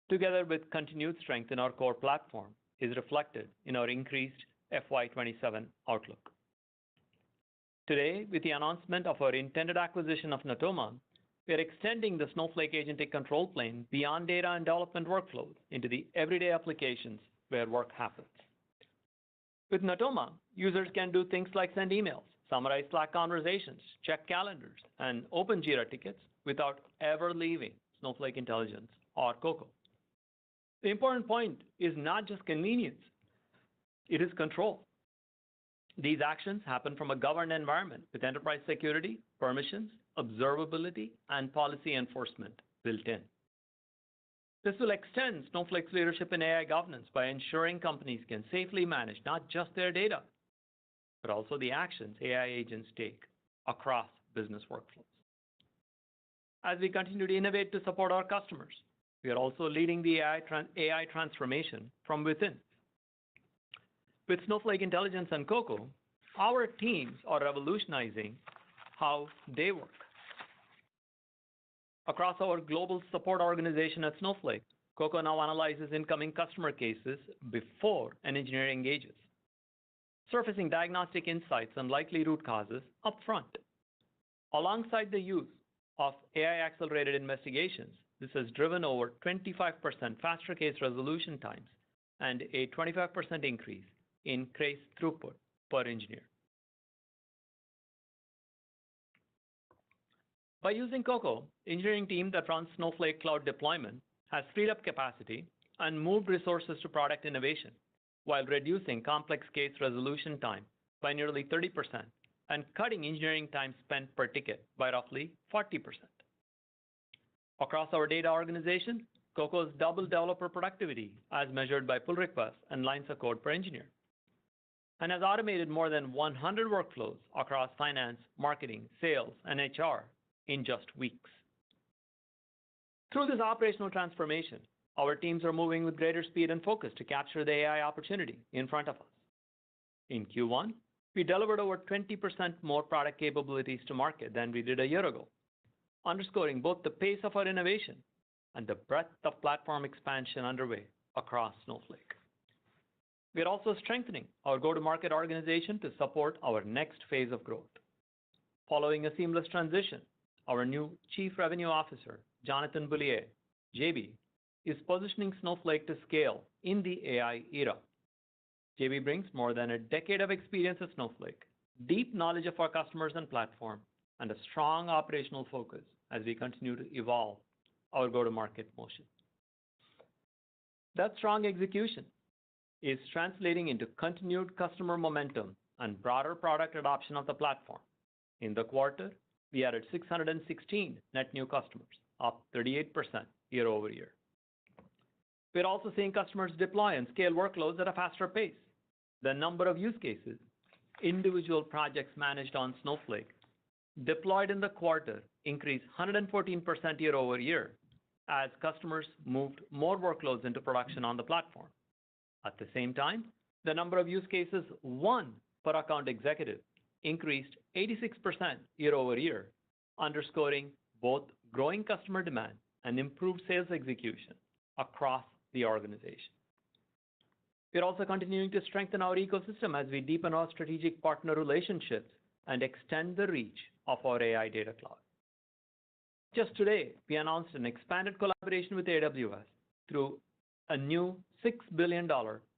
together with continued strength in our core platform, is reflected in our increased FY27 outlook. Today, with the announcement of our intended acquisition of Natoma, we are extending the Snowflake agentic control plane beyond data and development workflows into the everyday applications where work happens. With Natoma, users can do things like send emails, summarize Slack conversations, check calendars, and open Jira tickets without ever leaving Snowflake Intelligence or Cocoa. The important point is not just convenience, it is control. These actions happen from a governed environment with enterprise security, permissions, observability, and policy enforcement built in. This will extend Snowflake's leadership in AI governance by ensuring companies can safely manage not just their data, but also the actions AI agents take across business workflows. As we continue to innovate to support our customers, we are also leading the AI transformation from within. With Snowflake Intelligence and Cocoa, our teams are revolutionizing how they work. Across our global support organization at Snowflake, Cocoa now analyzes incoming customer cases before an engineer engages, surfacing diagnostic insights and likely root causes upfront. Alongside the use of AI-accelerated investigations, this has driven over 25% faster case resolution times and a 25% increase in case throughput per engineer. By using Cocoa, engineering team that runs Snowflake Cloud deployment has freed up capacity and moved resources to product innovation while reducing complex case resolution time by nearly 30% and cutting engineering time spent per ticket by roughly 40%. Across our data organization, Cocoa's doubled developer productivity as measured by pull requests and lines of code per engineer, and has automated more than 100 workflows across finance, marketing, sales, and HR in just weeks. Through this operational transformation, our teams are moving with greater speed and focus to capture the AI opportunity in front of us. In Q1, we delivered over 20% more product capabilities to market than we did a year ago, underscoring both the pace of our innovation and the breadth of platform expansion underway across Snowflake. We are also strengthening our go-to-market organization to support our next phase of growth. Following a seamless transition, our new Chief Revenue Officer, Jonathan Boulier, JB, is positioning Snowflake to scale in the AI era. JB brings more than a decade of experience at Snowflake, deep knowledge of our customers and platform, and a strong operational focus as we continue to evolve our go-to-market motion. That strong execution is translating into continued customer momentum and broader product adoption of the platform. In the quarter, we added 616 net new customers, up 38% year over year. We're also seeing customers deploy and scale workloads at a faster pace. The number of use cases, individual projects managed on Snowflake, deployed in the quarter increased 114% year over year as customers moved more workloads into production on the platform. At the same time, the number of use cases won per account executive increased 86% year over year, underscoring both growing customer demand and improved sales execution across the organization. We're also continuing to strengthen our ecosystem as we deepen our strategic partner relationships and extend the reach of our AI Data Cloud. Just today, we announced an expanded collaboration with AWS through a new $6 billion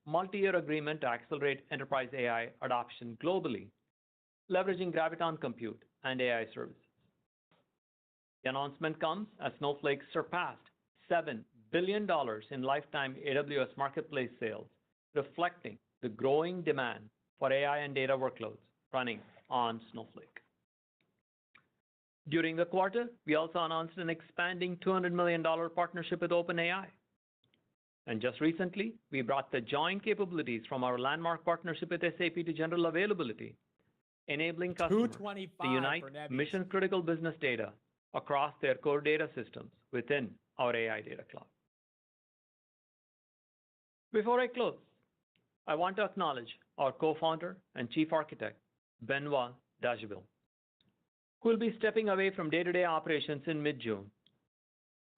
multi-year agreement to accelerate enterprise AI adoption globally, leveraging Graviton Compute and AI services. The announcement comes as Snowflake surpassed $7 billion in lifetime AWS marketplace sales, reflecting the growing demand for AI and data workloads running on Snowflake. During the quarter, we also announced an expanding $200 million partnership with OpenAI. And just recently, we brought the joint capabilities from our landmark partnership with SAP to general availability, enabling customers to unite mission-critical business data across their core data systems within our AI Data Cloud. Before I close, I want to acknowledge our co-founder and chief architect, Benoit Dageville, who will be stepping away from day-to-day operations in mid-June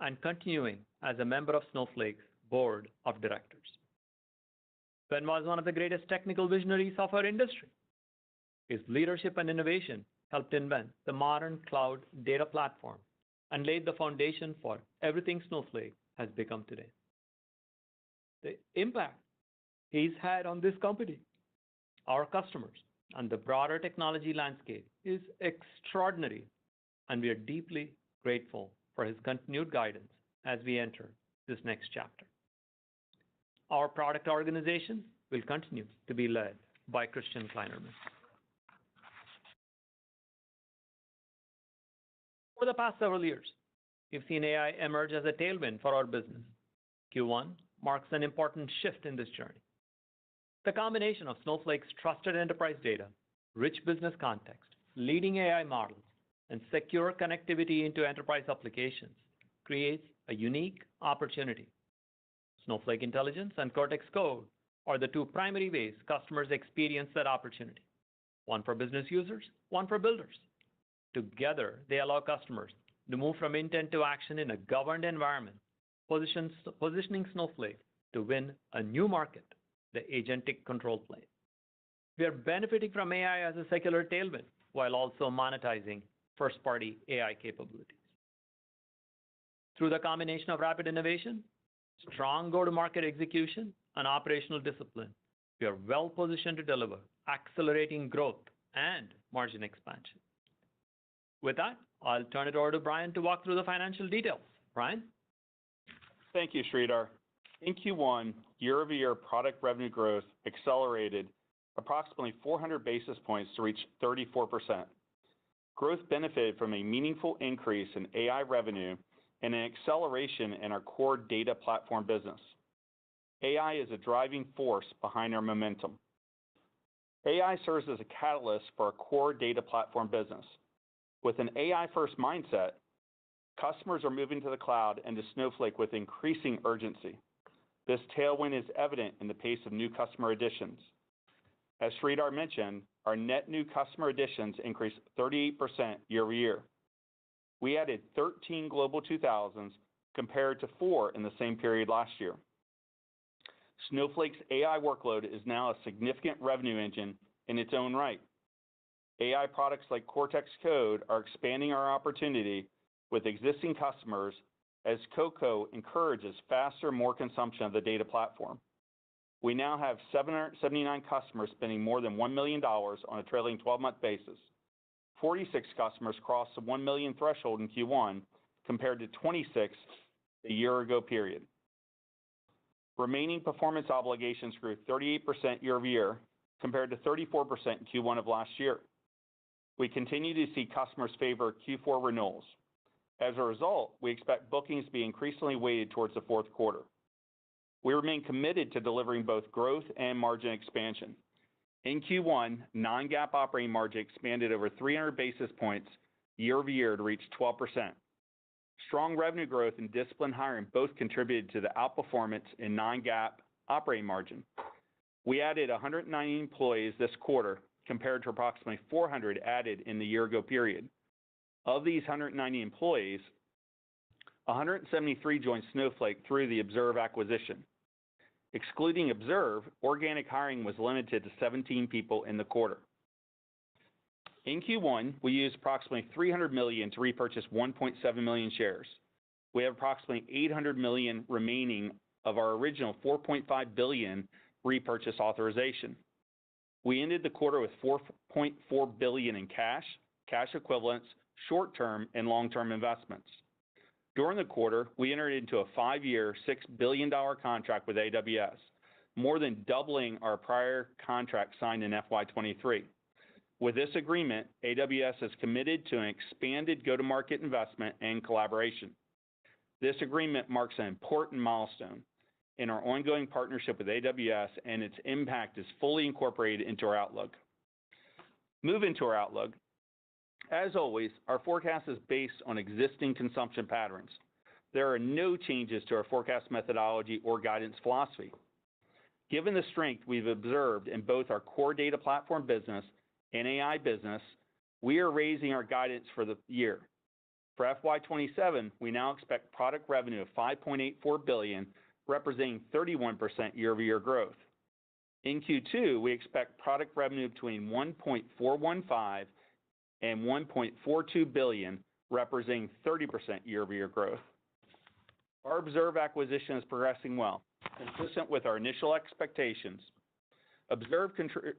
and continuing as a member of Snowflake's board of directors. Benoit is one of the greatest technical visionaries of our industry. His leadership and innovation helped invent the modern cloud data platform and laid the foundation for everything Snowflake has become today. The impact he's had on this company, our customers, and the broader technology landscape is extraordinary, and we are deeply grateful for his continued guidance as we enter this next chapter. Our product organization will continue to be led by Christian Kleinerman. For the past several years, we've seen AI emerge as a tailwind for our business. Q1 marks an important shift in this journey. The combination of Snowflake's trusted enterprise data, rich business context, leading AI models, and secure connectivity into enterprise applications creates a unique opportunity. Snowflake Intelligence and Cortex Code are the two primary ways customers experience that opportunity, one for business users, one for builders. Together, they allow customers to move from intent to action in a governed environment, positioning Snowflake to win a new market, the agentic control plane. We are benefiting from AI as a secular tailwind while also monetizing first-party AI capabilities. Through the combination of rapid innovation, strong go-to-market execution, and operational discipline, we are well positioned to deliver accelerating growth and margin expansion. With that, I'll turn it over to Brian to walk through the financial details. Brian? Thank you, Sridhar. In Q1, year-over-year product revenue growth accelerated approximately 400 basis points to reach 34%. Growth benefited from a meaningful increase in AI revenue and an acceleration in our core data platform business. AI is a driving force behind our momentum. AI serves as a catalyst for our core data platform business. With an AI-first mindset, customers are moving to the cloud and to Snowflake with increasing urgency. This tailwind is evident in the pace of new customer additions. As Sridhar mentioned, our net new customer additions increased 38% year-over-year. We added 13 Global 2000s compared to 4 in the same period last year. Snowflake's AI workload is now a significant revenue engine in its own right. AI products like Cortex Code are expanding our opportunity with existing customers as Coco encourages faster, more consumption of the data platform. We now have 779 customers spending more than $1 million on a trailing 12-month basis. 46 customers crossed the 1 million threshold in Q1 compared to 26 the year-ago period. Remaining performance obligations grew 38% year-over-year compared to 34% in Q1 of last year. We continue to see customers favor Q4 renewals. As a result, we expect bookings to be increasingly weighted towards the fourth quarter. We remain committed to delivering both growth and margin expansion. In Q1, non-GAAP operating margin expanded over 300 basis points year-over-year to reach 12%. Strong revenue growth and disciplined hiring both contributed to the outperformance in non-GAAP operating margin. We added 190 employees this quarter compared to approximately 400 added in the year-ago period. Of these 190 employees, 173 joined Snowflake through the Observe acquisition. Excluding Observe, organic hiring was limited to 17 people in the quarter. In Q1, we used approximately $300 million to repurchase 1.7 million shares. We have approximately $800 million remaining of our original $4.5 billion repurchase authorization. We ended the quarter with $4.4 billion in cash, cash equivalents, short-term and long-term investments. During the quarter, we entered into a 5-year, $6 billion contract with AWS, more than doubling our prior contract signed in FY23. With this agreement, AWS has committed to an expanded go-to-market investment and collaboration. This agreement marks an important milestone in our ongoing partnership with AWS, and its impact is fully incorporated into our outlook. Moving to our outlook, as always, our forecast is based on existing consumption patterns. There are no changes to our forecast methodology or guidance philosophy. Given the strength we've observed in both our core data platform business and AI business, we are raising our guidance for the year. For FY27, we now expect product revenue of $5.84 billion, representing 31% year-over-year growth. In Q2, we expect product revenue between $1.415 and $1.42 billion, representing 30% year-over-year growth. Our Observe acquisition is progressing well, consistent with our initial expectations. Observe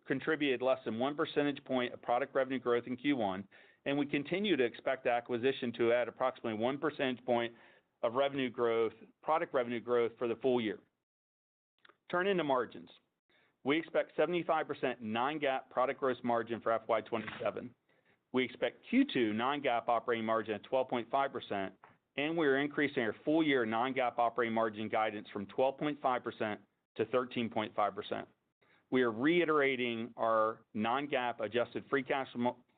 contributed less than 1 percentage point of product revenue growth in Q1, and we continue to expect the acquisition to add approximately 1 percentage point of revenue growth, product revenue growth for the full year. Turning to margins. We expect 75% non-GAAP product gross margin for FY27. We expect Q2 non-GAAP operating margin at 12.5%, and we are increasing our full year non-GAAP operating margin guidance from 12.5% to 13.5%. We are reiterating our non-GAAP adjusted free cash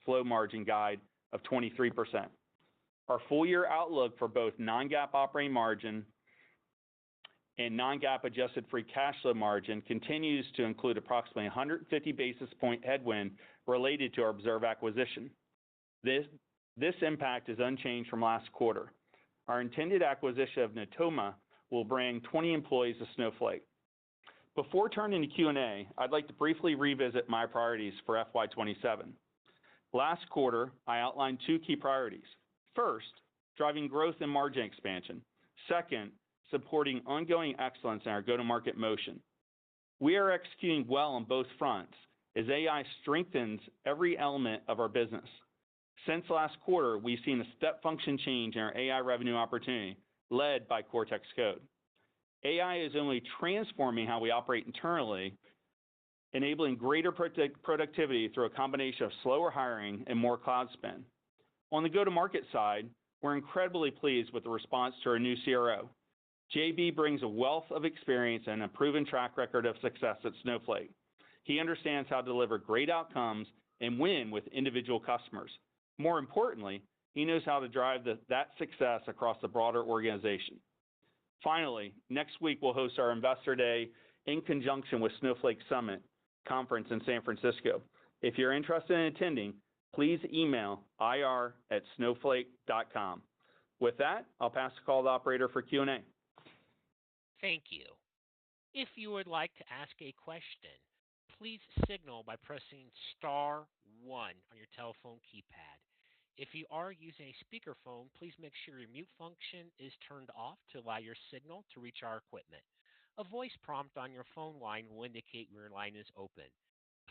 flow margin guide of 23%. Our full year outlook for both non-GAAP operating margin and non-GAAP adjusted free cash flow margin continues to include approximately 150 basis point headwind related to our Observe acquisition. This impact is unchanged from last quarter. Our intended acquisition of Natoma will bring 20 employees to Snowflake. Before turning to Q&A, I'd like to briefly revisit my priorities for FY27. Last quarter, I outlined 2 key priorities. First, driving growth and margin expansion. Second, supporting ongoing excellence in our go-to-market motion. We are executing well on both fronts as AI strengthens every element of our business. Since last quarter, we've seen a step function change in our AI revenue opportunity, led by Cortex Code. AI is only transforming how we operate internally, enabling greater productivity through a combination of slower hiring and more cloud spend. On the go-to-market side, we're incredibly pleased with the response to our new CRO. JB brings a wealth of experience and a proven track record of success at Snowflake. He understands how to deliver great outcomes and win with individual customers. More importantly, he knows how to drive that success across the broader organization. Finally, next week we'll host our Investor Day in conjunction with Snowflake Summit Conference in San Francisco. If you're interested in attending, please email ir@snowflake.com. With that, I'll pass the call to the operator for Q&A. Thank you. If you would like to ask a question, please signal by pressing *1 on your telephone keypad. If you are using a speakerphone, please make sure your mute function is turned off to allow your signal to reach our equipment. A voice prompt on your phone line will indicate your line is open.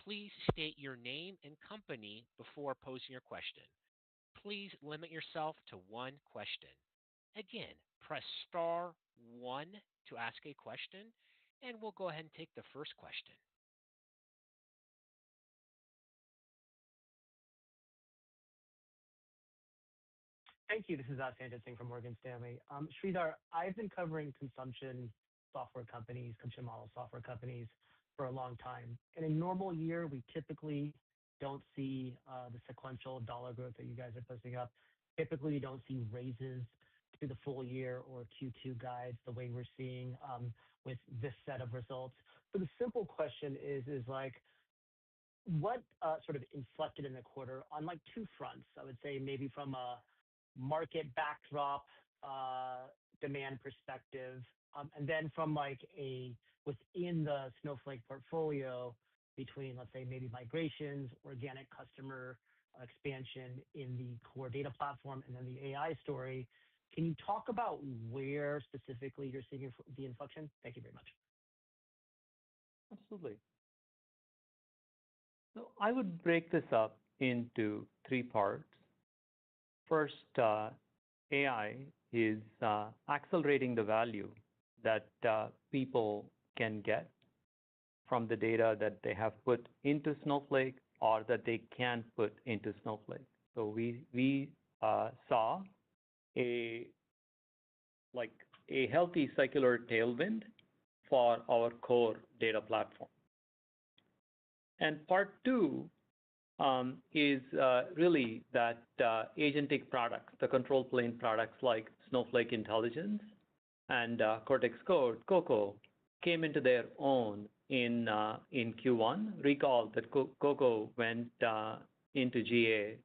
Please state your name and company before posing your question. Please limit yourself to 1 question. Again, press *1 to ask a question, and we'll go ahead and take the first question. Thank you. This is Sanjit Singh from Morgan Stanley. Sridhar, I've been covering consumption software companies, consumption model software companies for a long time. In a normal year, we typically don't see the sequential dollar growth that you guys are posting up. Typically, you don't see raises to the full year or Q2 guides the way we're seeing with this set of results. So the simple question is like, what sort of inflected in the quarter on like 2 fronts? I would say maybe from a market backdrop demand perspective, and then from like within the Snowflake portfolio between, let's say, maybe migrations, organic customer expansion in the core data platform, and then the AI story. Can you talk about where specifically you're seeing the inflection? Thank you very much. Absolutely. So I would break this up into 3 parts. First, AI is accelerating the value that people can get from the data that they have put into Snowflake or that they can put into Snowflake. So we saw a healthy secular tailwind for our core data platform. And part 2 is really that agentic products, the control plane products like Snowflake Intelligence and Cortex Code, Coco, came into their own in Q1. Recall that Coco went into GA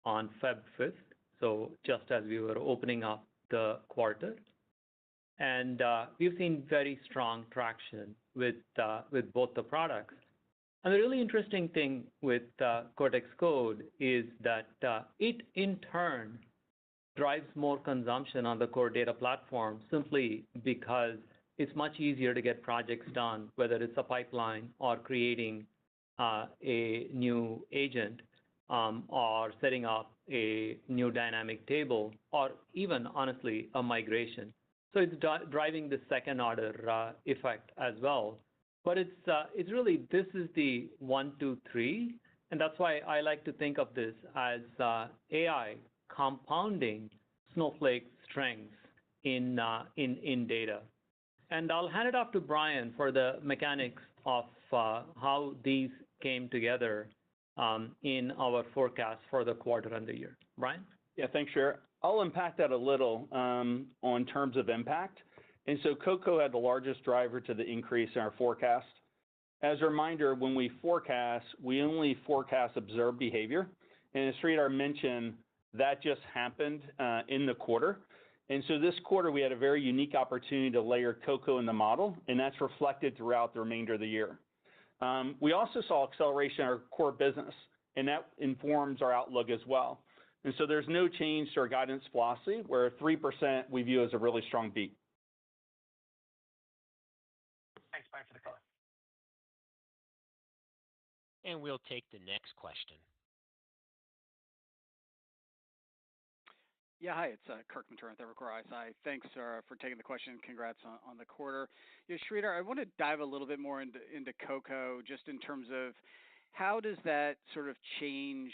on Feb 5th, so just as we were opening up the quarter. And we've seen very strong traction with both the products. And the really interesting thing with Cortex Code is that it in turn drives more consumption on the core data platform simply because it's much easier to get projects done, whether it's a pipeline or creating a new agent or setting up a new dynamic table, or even honestly a migration. So it's driving the second order effect as well. But it's really, this is the 1, 2, 3, and that's why I like to think of this as AI compounding Snowflake's strengths in data. And I'll hand it off to Brian for the mechanics of how these came together in our forecast for the quarter and the year. Brian? Yeah, thanks, Sridhar. I'll unpack that a little on terms of impact. And so Cocoa had the largest driver to the increase in our forecast. As a reminder, when we forecast, we only forecast observed behavior. And as Sridhar mentioned, that just happened in the quarter. And so this quarter, we had a very unique opportunity to layer Cocoa in the model, and that's reflected throughout the remainder of the year. We also saw acceleration in our core business, and that informs our outlook as well. And so there's no change to our guidance philosophy, where 3% we view as a really strong beat. Thanks, Brian, for the call. And we'll take the next question. Yeah, hi, it's Kirk Materne with Evercore ISI. Thanks for taking the question. Congrats on the quarter. Yeah, Sridhar, I want to dive a little bit more into Cocoa, just in terms of how does that sort of change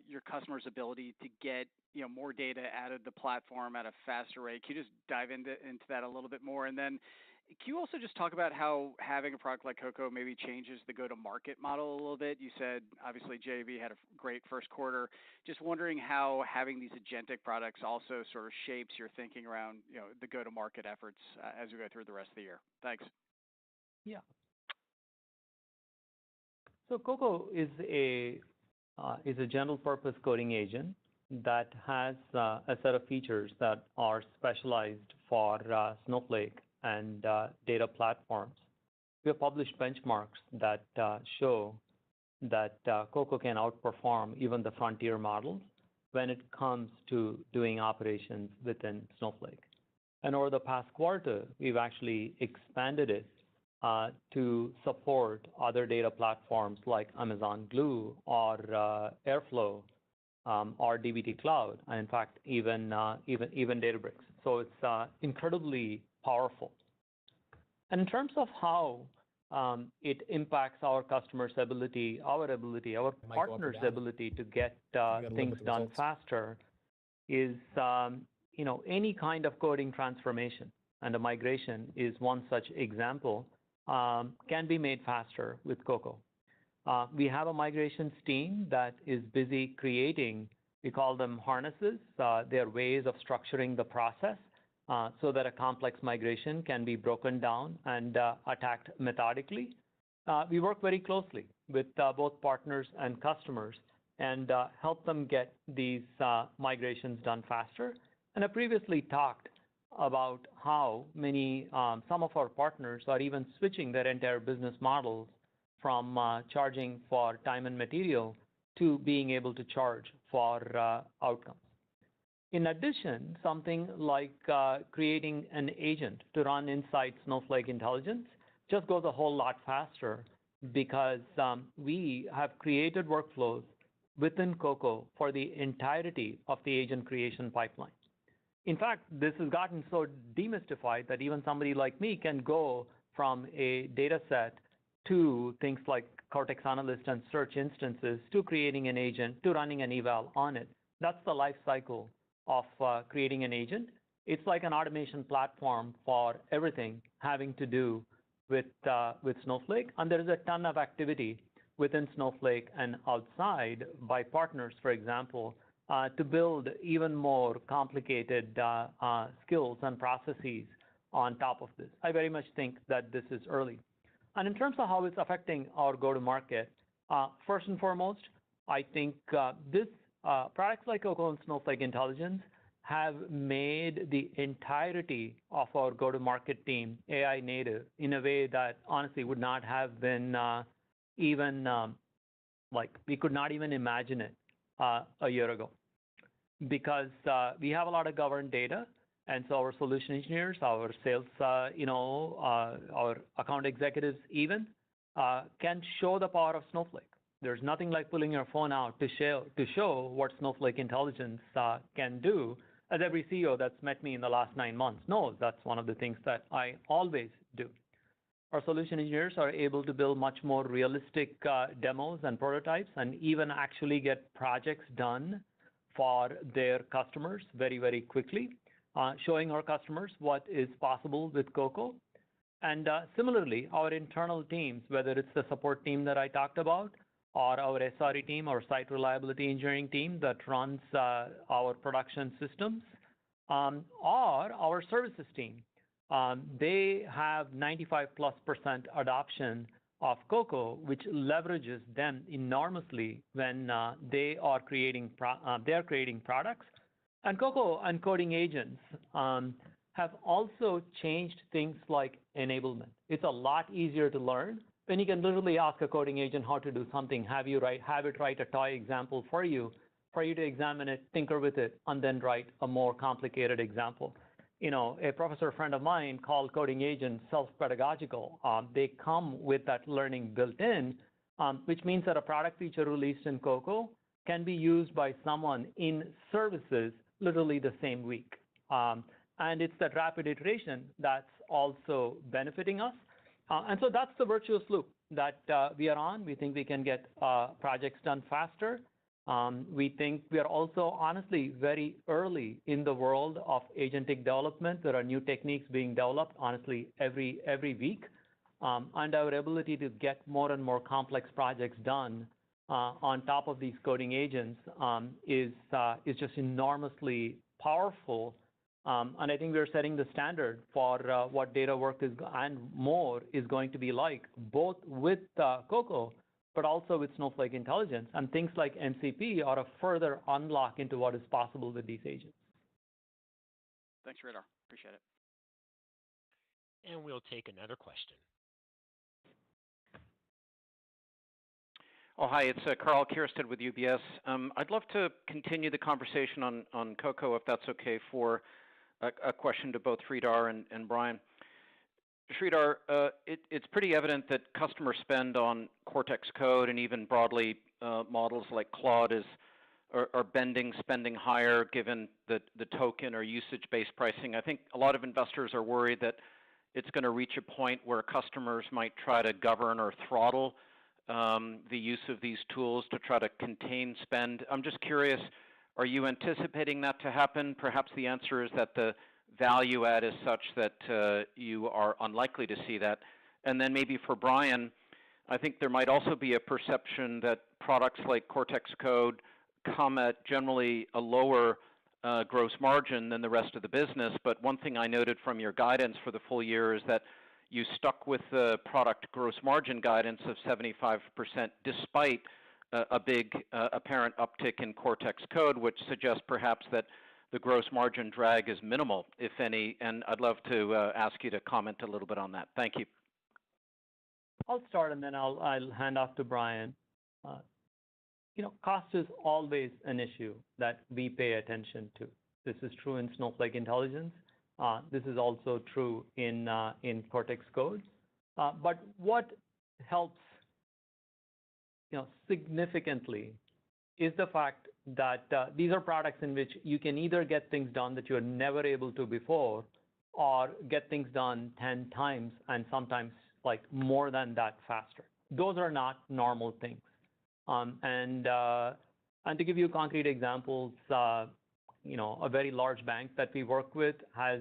your customers' ability to get more data out of the platform at a faster rate? Can you just dive into that a little bit more? And then can you also just talk about how having a product like Cocoa maybe changes the go-to-market model a little bit? You said, obviously, JV had a great first quarter. Just wondering how having these agentic products also sort of shapes your thinking around the go-to-market efforts as we go through the rest of the year. Thanks. Yeah. So Cocoa is a general purpose coding agent that has a set of features that are specialized for Snowflake and data platforms. We have published benchmarks that show that Cocoa can outperform even the frontier models when it comes to doing operations within Snowflake. And over the past quarter, we've actually expanded it to support other data platforms like Amazon Glue or Airflow or dbt Cloud, and in fact, even Databricks. So it's incredibly powerful. And in terms of how it impacts our customers' ability, our partners' ability to get things done faster is, any kind of coding transformation, and a migration is one such example, can be made faster with Cocoa. We have a migrations team that is busy creating, we call them harnesses. They're ways of structuring the process so that a complex migration can be broken down and attacked methodically. We work very closely with both partners and customers and help them get these migrations done faster. And I previously talked about how some of our partners are even switching their entire business models from charging for time and material to being able to charge for outcomes. In addition, something like creating an agent to run inside Snowflake Intelligence just goes a whole lot faster because we have created workflows within Cocoa for the entirety of the agent creation pipeline. In fact, this has gotten so demystified that even somebody like me can go from a data set to things like Cortex Analyst and search instances to creating an agent to running an eval on it. That's the life cycle of creating an agent. It's like an automation platform for everything having to do with Snowflake. And there is a ton of activity within Snowflake and outside by partners, for example, to build even more complicated skills and processes on top of this. I very much think that this is early. And in terms of how it's affecting our go-to-market, first and foremost, I think this products like Cocoa and Snowflake Intelligence have made the entirety of our go-to-market team AI native in a way that honestly would not have been we could not even imagine it a year ago. Because we have a lot of governed data, and so our solution engineers, our sales, our account executives even can show the power of Snowflake There's nothing like pulling your phone out to show what Snowflake Intelligence can do, as every CEO that's met me in the last 9 months knows that's one of the things that I always do. Our solution engineers are able to build much more realistic demos and prototypes and even actually get projects done for their customers very, very quickly, showing our customers what is possible with Coco. And similarly, our internal teams, whether it's the support team that I talked about, or our SRE team, or site reliability engineering team that runs our production systems, or our services team, they have 95+% adoption of Coco, which leverages them enormously when they are creating products. And Coco and coding agents have also changed things like enablement. It's a lot easier to learn when you can literally ask a coding agent how to do something, have it write a toy example for you to examine it, tinker with it, and then write a more complicated example. You know, a professor friend of mine called coding agents self-pedagogical. They come with that learning built in, which means that a product feature released in Coco can be used by someone in services literally the same week. And it's that rapid iteration that's also benefiting us. And so that's the virtuous loop that we are on. We think we can get projects done faster. We think we are also honestly very early in the world of agentic development. There are new techniques being developed honestly every week. And our ability to get more and more complex projects done on top of these coding agents is just enormously powerful. And I think we're setting the standard for what data work is and more is going to be like, both with Coco, but also with Snowflake Intelligence. And things like MCP are a further unlock into what is possible with these agents. Thanks, Sridhar. Appreciate it. And we'll take another question. Oh, hi, it's Carl Kirstead with UBS. I'd love to continue the conversation on Coco, if that's okay, for a question to both Sridhar and Brian. Sridhar, it's pretty evident that customer spend on Cortex Code and even broadly models like Claude are spending higher given the token or usage-based pricing. I think a lot of investors are worried that it's going to reach a point where customers might try to govern or throttle the use of these tools to try to contain spend. I'm just curious, are you anticipating that to happen? Perhaps the answer is that the value add is such that you are unlikely to see that. And then maybe for Brian, I think there might also be a perception that products like Cortex Code come at generally a lower gross margin than the rest of the business. But one thing I noted from your guidance for the full year is that you stuck with the product gross margin guidance of 75% despite a big apparent uptick in Cortex Code, which suggests perhaps that the gross margin drag is minimal, if any. And I'd love to ask you to comment a little bit on that. Thank you. I'll start and then I'll hand off to Brian. Cost is always an issue that we pay attention to. This is true in Snowflake Intelligence. This is also true in Cortex Code. But what helps significantly is the fact that these are products in which you can either get things done that you were never able to before, or get things done 10 times and sometimes like more than that faster. Those are not normal things. And to give you concrete examples, a very large bank that we work with has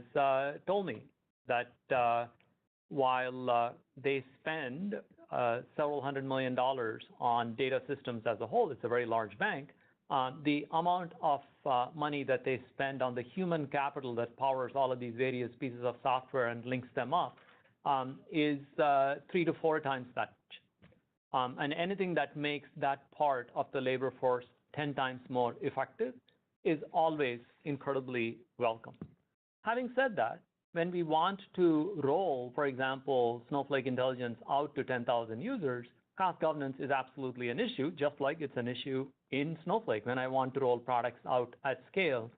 told me that while they spend several $100 million on data systems as a whole, it's a very large bank, the amount of money that they spend on the human capital that powers all of these various pieces of software and links them up is 3 to 4 times that much. And anything that makes that part of the labor force 10 times more effective is always incredibly welcome. Having said that, when we want to roll, for example, Snowflake Intelligence out to 10,000 users, cost governance is absolutely an issue, just like it's an issue in Snowflake when I want to roll products out at scale.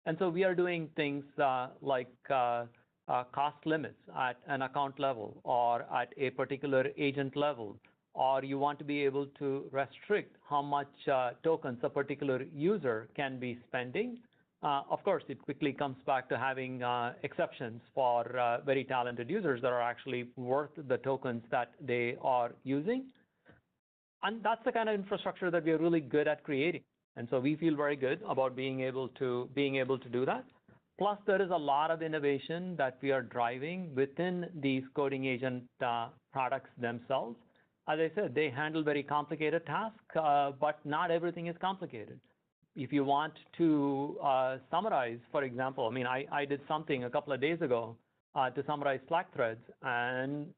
And so we are doing things like cost limits at an account level or at a particular agent level, or you want to be able to restrict how much tokens a particular user can be spending, of course, it quickly comes back to having exceptions for very talented users that are actually worth the tokens that they are using. And that's the kind of infrastructure that we are really good at creating. And so we feel very good about being able to do that. Plus, there is a lot of innovation that we are driving within these coding agent products themselves. As I said, they handle very complicated tasks, but not everything is complicated. If you want to summarize, for example, I mean, I did something a couple of days ago to summarize Slack threads, and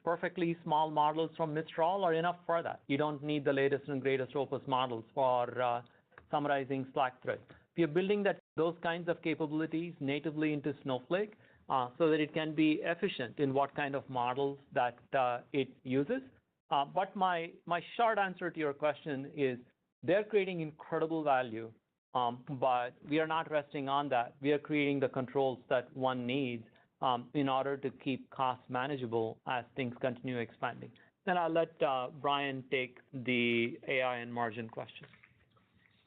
perfectly small models from Mistral are enough for that. You don't need the latest and greatest opus models for summarizing Slack threads. We are building those kinds of capabilities natively into Snowflake so that it can be efficient in what kind of models that it uses. But my short answer to your question is they're creating incredible value, but we are not resting on that. We are creating the controls that one needs in order to keep costs manageable as things continue expanding. Then I'll let Brian take the AI and margin question.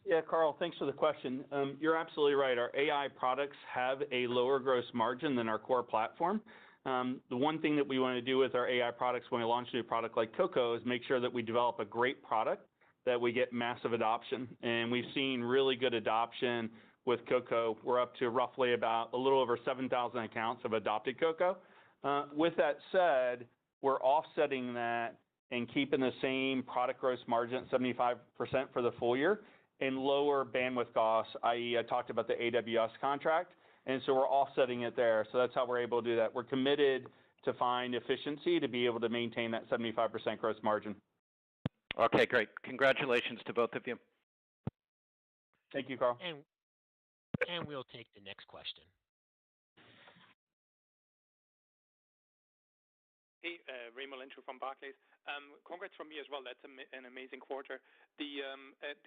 Yeah, Carl, thanks for the question. You're absolutely right. Our AI products have a lower gross margin than our core platform. The one thing that we want to do with our AI products when we launch a new product like Cocoa is make sure that we develop a great product that we get massive adoption. And we've seen really good adoption with Cocoa. We're up to roughly about a little over 7,000 accounts have adopted Cocoa. With that said, we're offsetting that and keeping the same product gross margin at 75% for the full year and lower bandwidth costs, i.e. I talked about the AWS contract, and so we're offsetting it there. So that's how we're able to do that. We're committed to find efficiency to be able to maintain that 75% gross margin. Okay, great. Congratulations to both of you. Thank you, Carl. And we'll take the next question. Hey, Raymond Lynch from Barclays. Congrats from me as well. That's an amazing quarter. The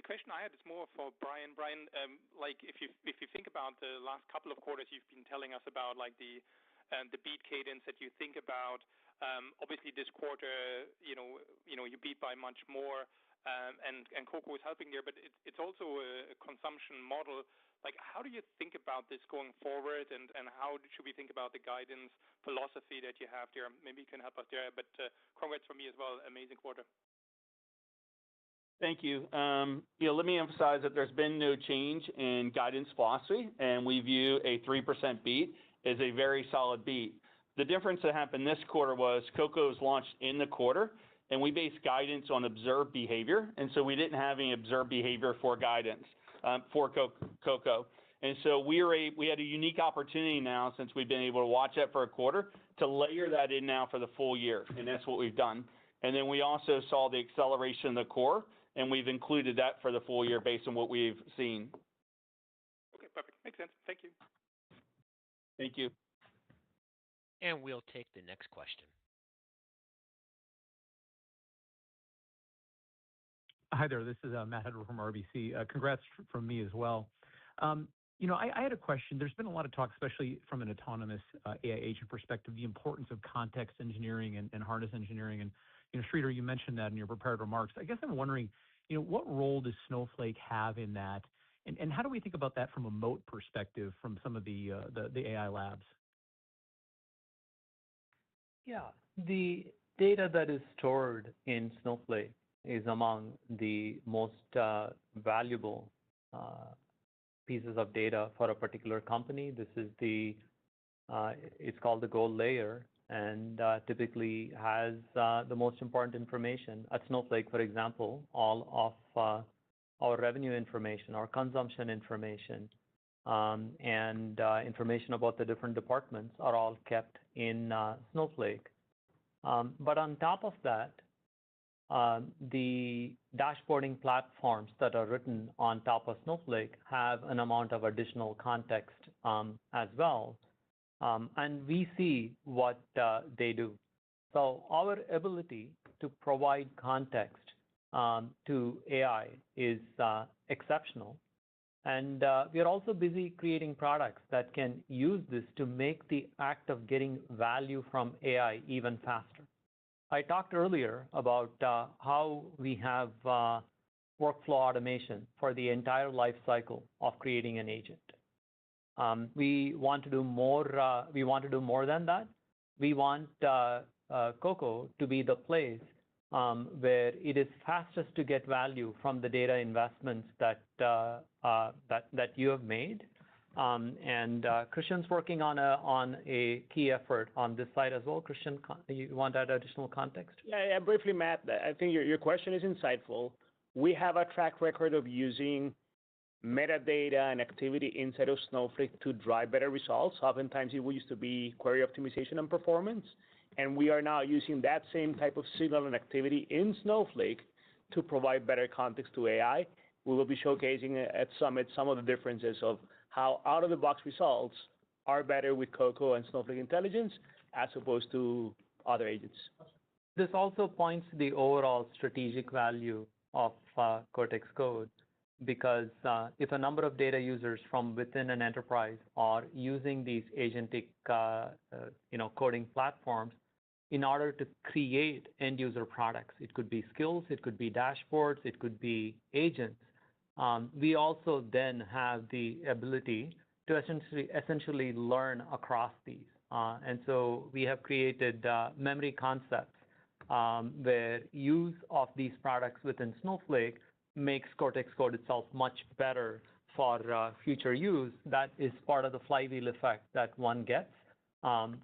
question I had is more for Brian. Brian, like if you think about the last couple of quarters, you've been telling us about like the beat cadence that you think about. Obviously, this quarter, you beat by much more, and Cocoa is helping there, but it's also a consumption model. Like, how do you think about this going forward, and how should we think about the guidance philosophy that you have there? Maybe you can help us there, but congrats from me as well. Amazing quarter. Thank you. Let me emphasize that there's been no change in guidance philosophy, and we view a 3% beat as a very solid beat. The difference that happened this quarter was Cocoa was launched in the quarter, and we based guidance on observed behavior, and so we didn't have any observed behavior for guidance. For Cocoa. And so we had a unique opportunity now, since we've been able to watch it for a quarter, to layer that in now for the full year, and that's what we've done. And then we also saw the acceleration of the core, and we've included that for the full year based on what we've seen. Okay, perfect. Makes sense. Thank you. Thank you. And we'll take the next question. Hi there, this is Matt Hedberg from RBC. Congrats from me as well. I had a question. There's been a lot of talk, especially from an autonomous AI agent perspective, the importance of context engineering and harness engineering. And Sridhar, you mentioned that in your prepared remarks. I guess I'm wondering, what role does Snowflake have in that? And how do we think about that from a moat perspective from some of the AI labs? Yeah, the data that is stored in Snowflake is among the most valuable pieces of data for a particular company. This is it's called the gold layer, and typically has the most important information. At Snowflake, for example, all of our revenue information, our consumption information, and information about the different departments are all kept in Snowflake. But on top of that, the dashboarding platforms that are written on top of Snowflake have an amount of additional context as well. And we see what they do. So our ability to provide context to AI is exceptional. And we are also busy creating products that can use this to make the act of getting value from AI even faster. I talked earlier about how we have workflow automation for the entire life cycle of creating an agent. We want to do more. We want to do more than that. We want Coco to be the place where it is fastest to get value from the data investments that you have made. And Christian's working on a key effort on this side as well. Christian, you want to add additional context? Yeah, briefly, Matt. I think your question is insightful. We have a track record of using metadata and activity inside of Snowflake to drive better results. Oftentimes, it used to be query optimization and performance. And we are now using that same type of signal and activity in Snowflake to provide better context to AI. We will be showcasing at Summit some of the differences of how out-of-the-box results are better with Coco and Snowflake Intelligence as opposed to other agents. This also points to the overall strategic value of Cortex Code, because if a number of data users from within an enterprise are using these agentic coding platforms in order to create end-user products, it could be skills, it could be dashboards, it could be agents. We also then have the ability to essentially learn across these. And so we have created memory concepts where use of these products within Snowflake makes Cortex Code itself much better for future use. That is part of the flywheel effect that one gets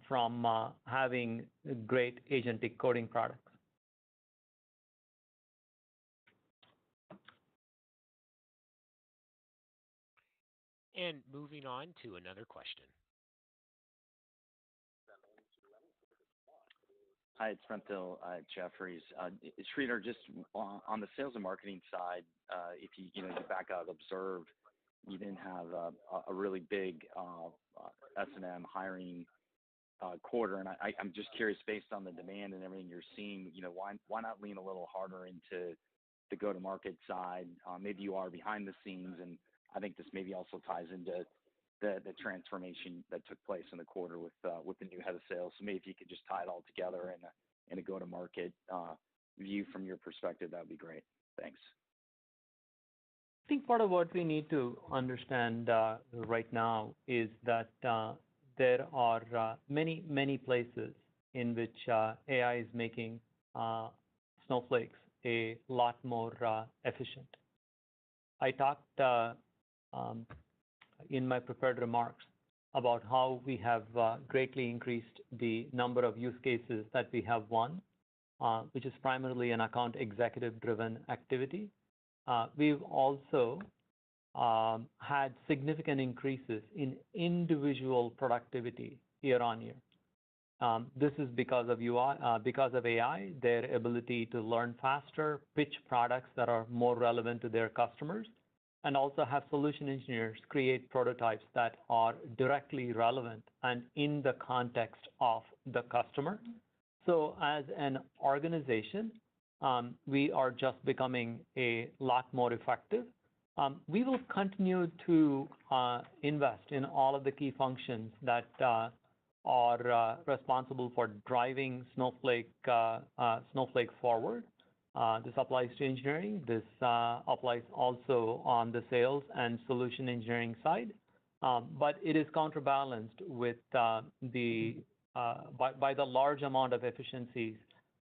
from having great agentic coding products. And moving on to another question. Hi, it's Brent Thill at Jefferies. Sridhar, just on the sales and marketing side, if you back out Observe, you didn't have a really big S&M hiring quarter, and I'm just curious, based on the demand and everything you're seeing, why not lean a little harder into the go-to-market side? Maybe you are behind the scenes, and I think this maybe also ties into the transformation that took place in the quarter with the new head of sales. So maybe if you could just tie it all together in a go-to-market view from your perspective, that would be great. Thanks. I think part of what we need to understand right now is that there are many places in which AI is making snowflakes a lot more efficient. I talked in my prepared remarks about how we have greatly increased the number of use cases that we have won, which is primarily an account executive-driven activity. We've also had significant increases in individual productivity year on year. This is because of AI, their ability to learn faster, pitch products that are more relevant to their customers, and also have solution engineers create prototypes that are directly relevant and in the context of the customer. So as an organization, we are just becoming a lot more effective. We will continue to invest in all of the key functions that are responsible for driving Snowflake forward. This applies to engineering. This applies also on the sales and solution engineering side. But it is counterbalanced with by the large amount of efficiencies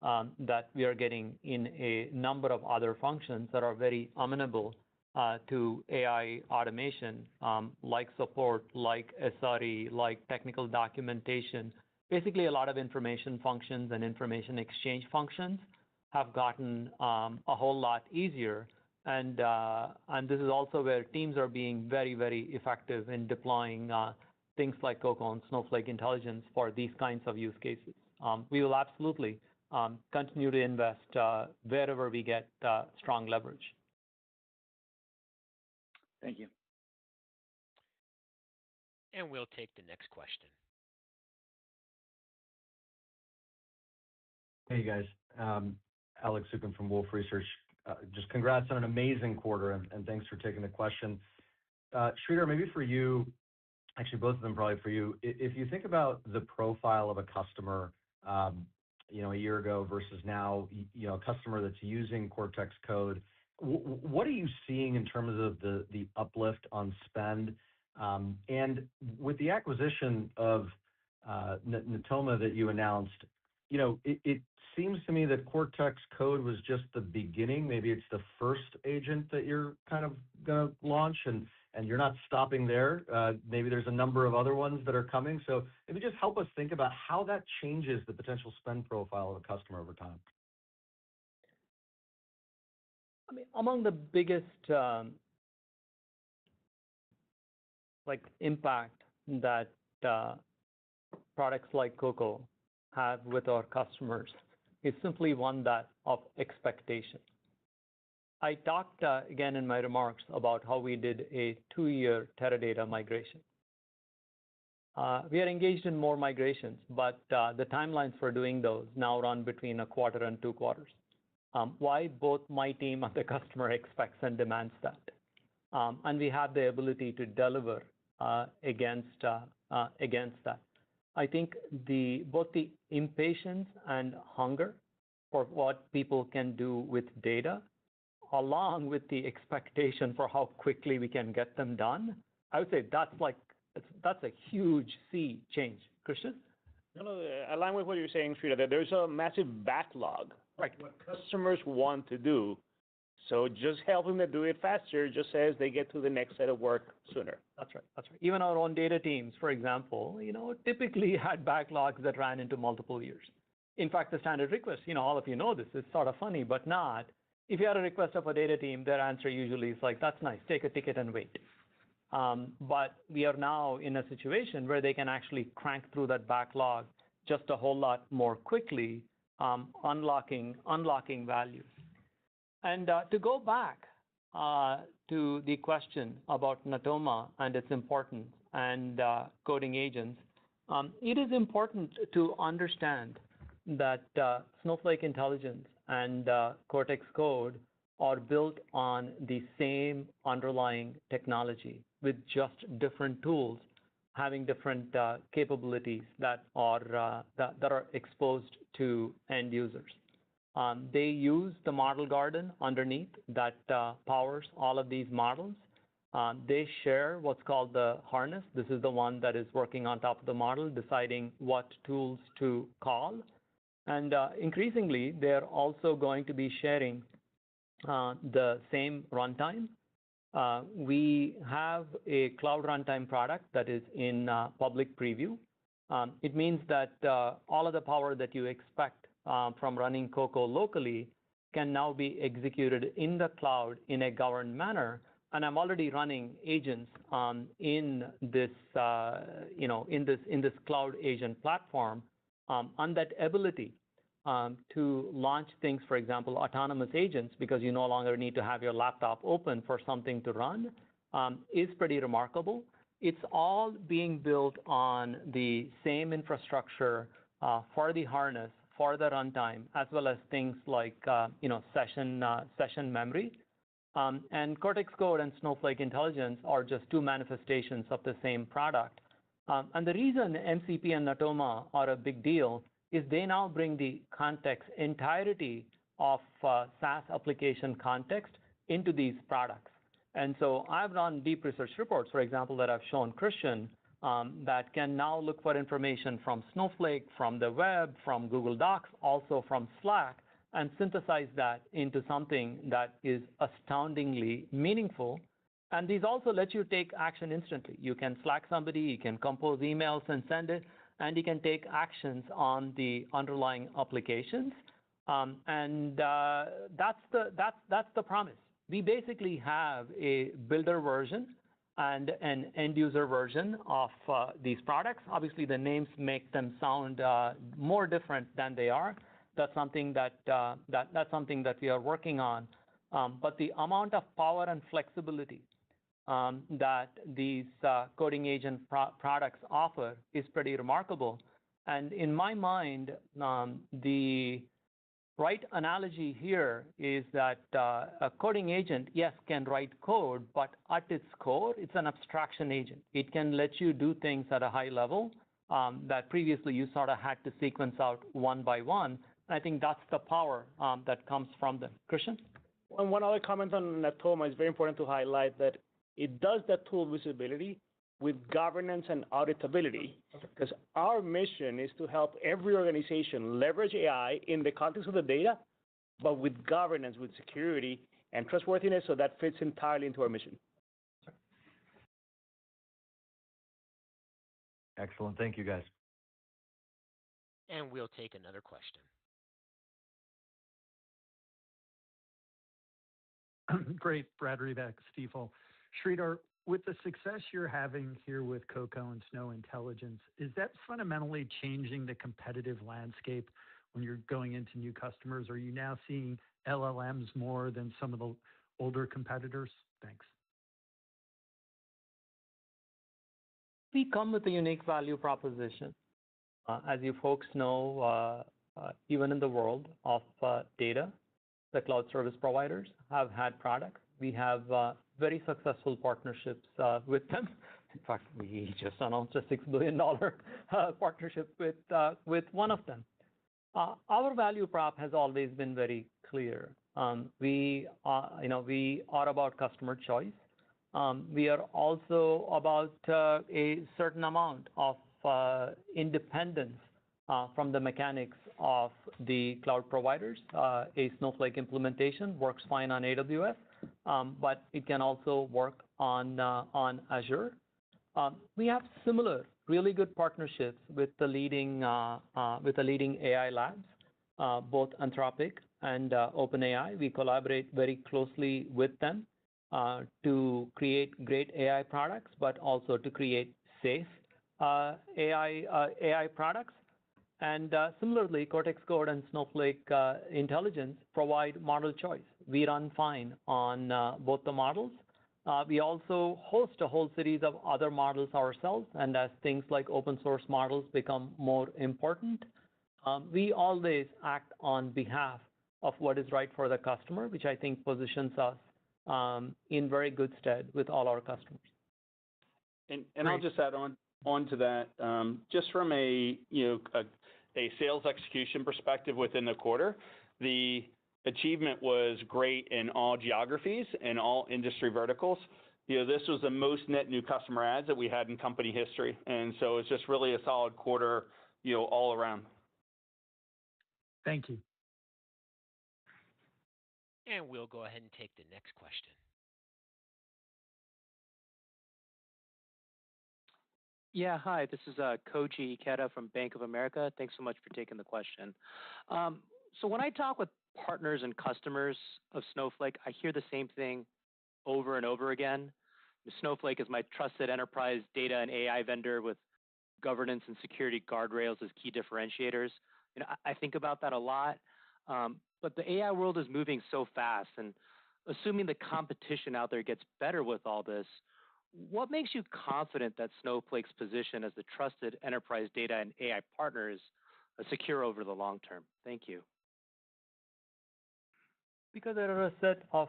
that we are getting in a number of other functions that are very amenable to AI automation, like support, like SRE, like technical documentation. Basically, a lot of information functions and information exchange functions have gotten a whole lot easier. And this is also where teams are being very, very effective in deploying things like Coco and Snowflake Intelligence for these kinds of use cases. We will absolutely continue to invest wherever we get strong leverage. Thank you. And we'll take the next question. Hey, guys. Alex Zukin from Wolfe Research. Just congrats on an amazing quarter, and thanks for taking the question. Sridhar, maybe for you, actually both of them probably for you. If you think about the profile of a customer, a year ago versus now, a customer that's using Cortex Code. What are you seeing in terms of the uplift on spend? And with the acquisition of Natoma that you announced, it seems to me that Cortex Code was just the beginning. Maybe it's the first agent that you're kind of going to launch, and you're not stopping there. Maybe there's a number of other ones that are coming. So maybe just help us think about how that changes the potential spend profile of a customer over time. I mean, among the biggest impact that products like Coco have with our customers is simply one that of expectation. I talked again in my remarks about how we did a 2-year Teradata migration. We are engaged in more migrations, but the timelines for doing those now run between a quarter and 2 quarters. Why? Both my team and the customer expects and demands that. And we have the ability to deliver against that. I think both the impatience and hunger for what people can do with data, along with the expectation for how quickly we can get them done, I would say that's a huge sea change. Christian? No, along with what you're saying, Sridhar, that there's a massive backlog. Right. What customers want to do. So just helping them do it faster just says they get to the next set of work sooner. That's right. That's right. Even our own data teams, for example, typically had backlogs that ran into multiple years. In fact, the standard request, all of you know this, it's sort of funny, but not. If you had a request of a data team, their answer usually is like, that's nice, take a ticket and wait. But we are now in a situation where they can actually crank through that backlog just a whole lot more quickly, unlocking value. And to go back to the question about Natoma and its importance and coding agents, it is important to understand that Snowflake Intelligence and Cortex Code are built on the same underlying technology with just different tools having different capabilities that are exposed to end users. They use the model garden underneath that powers all of these models. They share what's called the harness. This is the one that is working on top of the model, deciding what tools to call. And increasingly, they're also going to be sharing the same runtime. We have a cloud runtime product that is in public preview. It means that all of the power that you expect from running Coco locally can now be executed in the cloud in a governed manner. And I'm already running agents in this cloud agent platform. And that ability to launch things, for example, autonomous agents, because you no longer need to have your laptop open for something to run, is pretty remarkable. It's all being built on the same infrastructure for the harness, for the runtime, as well as things like session memory. And Cortex Code and Snowflake Intelligence are just 2 manifestations of the same product. And the reason MCP and Natoma are a big deal is they now bring the context entirety of SaaS application context into these products. And so I've run deep research reports, for example, that I've shown Christian, that can now look for information from Snowflake, from the web, from Google Docs, also from Slack, and synthesize that into something that is astoundingly meaningful. And these also let you take action instantly. You can Slack somebody, you can compose emails and send it, and you can take actions on the underlying applications. And that's the promise. We basically have a builder version and an end user version of these products. Obviously, the names make them sound more different than they are. That's something that we are working on. But the amount of power and flexibility that these coding agent products offer is pretty remarkable. And in my mind, the right analogy here is that a coding agent, yes, can write code, but at its core, it's an abstraction agent. It can let you do things at a high level, that previously you sort of had to sequence out one by one. And I think that's the power that comes from them. Christian? One other comment on Natoma is very important to highlight that it does that tool visibility with governance and auditability, because our mission is to help every organization leverage AI in the context of the data, but with governance, with security and trustworthiness, so that fits entirely into our mission. Excellent. Thank you, guys. And we'll take another question. Great. Brad Reback, Stifel. Sridhar, with the success you're having here with Cocoa and Snow Intelligence, is that fundamentally changing the competitive landscape when you're going into new customers? Are you now seeing LLMs more than some of the older competitors? Thanks. We come with a unique value proposition. As you folks know, even in the world of data, the cloud service providers have had products. We have very successful partnerships with them. In fact, we just announced a $6 billion partnership with one of them. Our value prop has always been very clear. We are about customer choice. We are also about a certain amount of independence from the mechanics of the cloud providers. A Snowflake implementation works fine on AWS, but it can also work on Azure. We have similar, really good partnerships with the leading AI labs, both Anthropic and OpenAI. We collaborate very closely with them to create great AI products, but also to create safe AI products. And similarly, Cortex Code and Snowflake Intelligence provide model choice. We run fine on both the models. We also host a whole series of other models ourselves, and as things like open source models become more important, we always act on behalf of what is right for the customer, which I think positions us in very good stead with all our customers. And I'll just add on to that, just from a sales execution perspective within the quarter, the achievement was great in all geographies and all industry verticals. This was the most net new customer adds that we had in company history, and so it's just really a solid quarter, all around. Thank you. And we'll go ahead and take the next question. Yeah, hi, this is Koji Ikeda from Bank of America. Thanks so much for taking the question. So when I talk with partners and customers of Snowflake, I hear the same thing over and over again. Snowflake is my trusted enterprise data and AI vendor with governance and security guardrails as key differentiators. I think about that a lot, but the AI world is moving so fast, and assuming the competition out there gets better with all this, what makes you confident that Snowflake's position as the trusted enterprise data and AI partner is secure over the long term? Thank you. Because there are a set of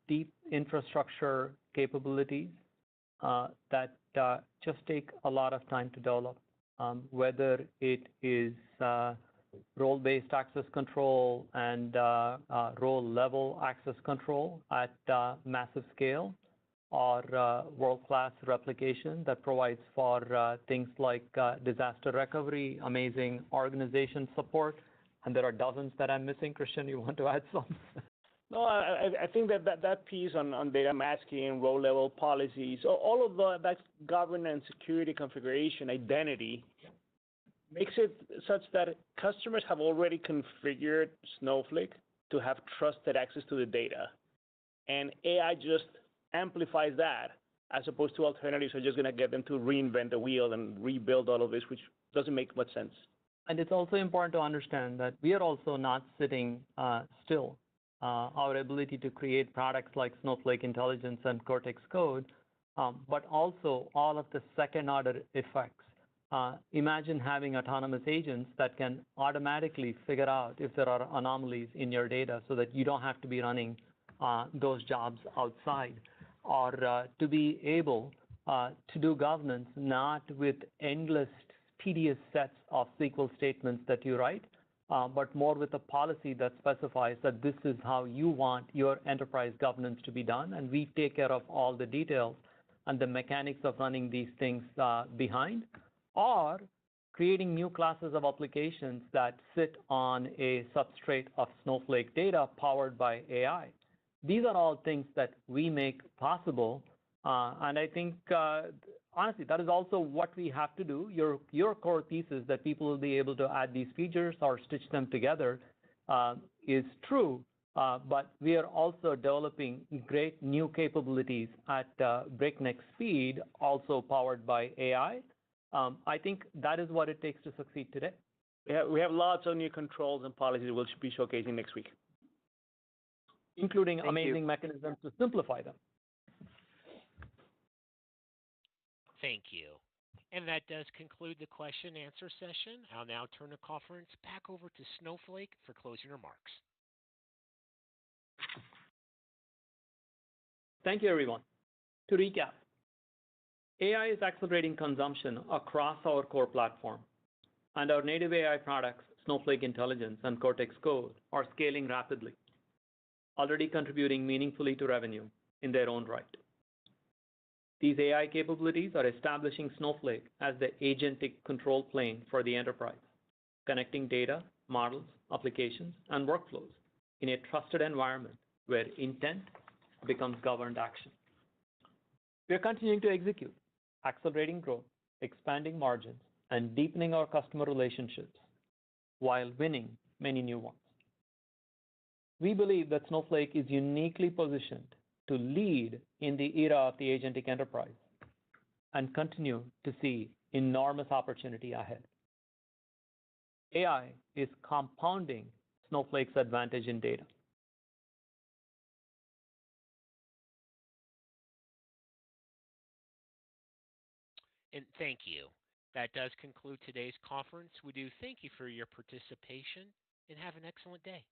deep infrastructure capabilities that just take a lot of time to develop, whether it is role-based access control and role-level access control at massive scale, or world-class replication that provides for things like disaster recovery, amazing organization support, and there are dozens that I'm missing. Christian, you want to add some? No, I think that piece on data masking, role-level policies, all of that governance, security, configuration, identity, makes it such that customers have already configured Snowflake to have trusted access to the data. And AI just amplifies that, as opposed to alternatives are just going to get them to reinvent the wheel and rebuild all of this, which doesn't make much sense. And it's also important to understand that we are also not sitting still. Our ability to create products like Snowflake Intelligence and Cortex Code, but also all of the second-order effects. Imagine having autonomous agents that can automatically figure out if there are anomalies in your data so that you don't have to be running those jobs outside, or to be able to do governance, not with endless tedious sets of SQL statements that you write, but more with a policy that specifies that this is how you want your enterprise governance to be done, and we take care of all the details and the mechanics of running these things behind, or creating new classes of applications that sit on a substrate of Snowflake data powered by AI. These are all things that we make possible, and I think, honestly, that is also what we have to do. Your core thesis that people will be able to add these features or stitch them together is true, but we are also developing great new capabilities at breakneck speed, also powered by AI. I think that is what it takes to succeed today. Yeah, we have lots of new controls and policies we'll be showcasing next week, including amazing mechanisms to simplify them. Thank you. And that does conclude the question and answer session. I'll now turn the conference back over to Snowflake for closing remarks. Thank you, everyone. To recap, AI is accelerating consumption across our core platform, and our native AI products, Snowflake Intelligence and Cortex Code, are scaling rapidly, already contributing meaningfully to revenue in their own right. These AI capabilities are establishing Snowflake as the agentic control plane for the enterprise, connecting data, models, applications, and workflows in a trusted environment where intent becomes governed action. We are continuing to execute, accelerating growth, expanding margins, and deepening our customer relationships while winning many new ones. We believe that Snowflake is uniquely positioned to lead in the era of the agentic enterprise and continue to see enormous opportunity ahead. AI is compounding Snowflake's advantage in data. And thank you. That does conclude today's conference. We do thank you for your participation and have an excellent day.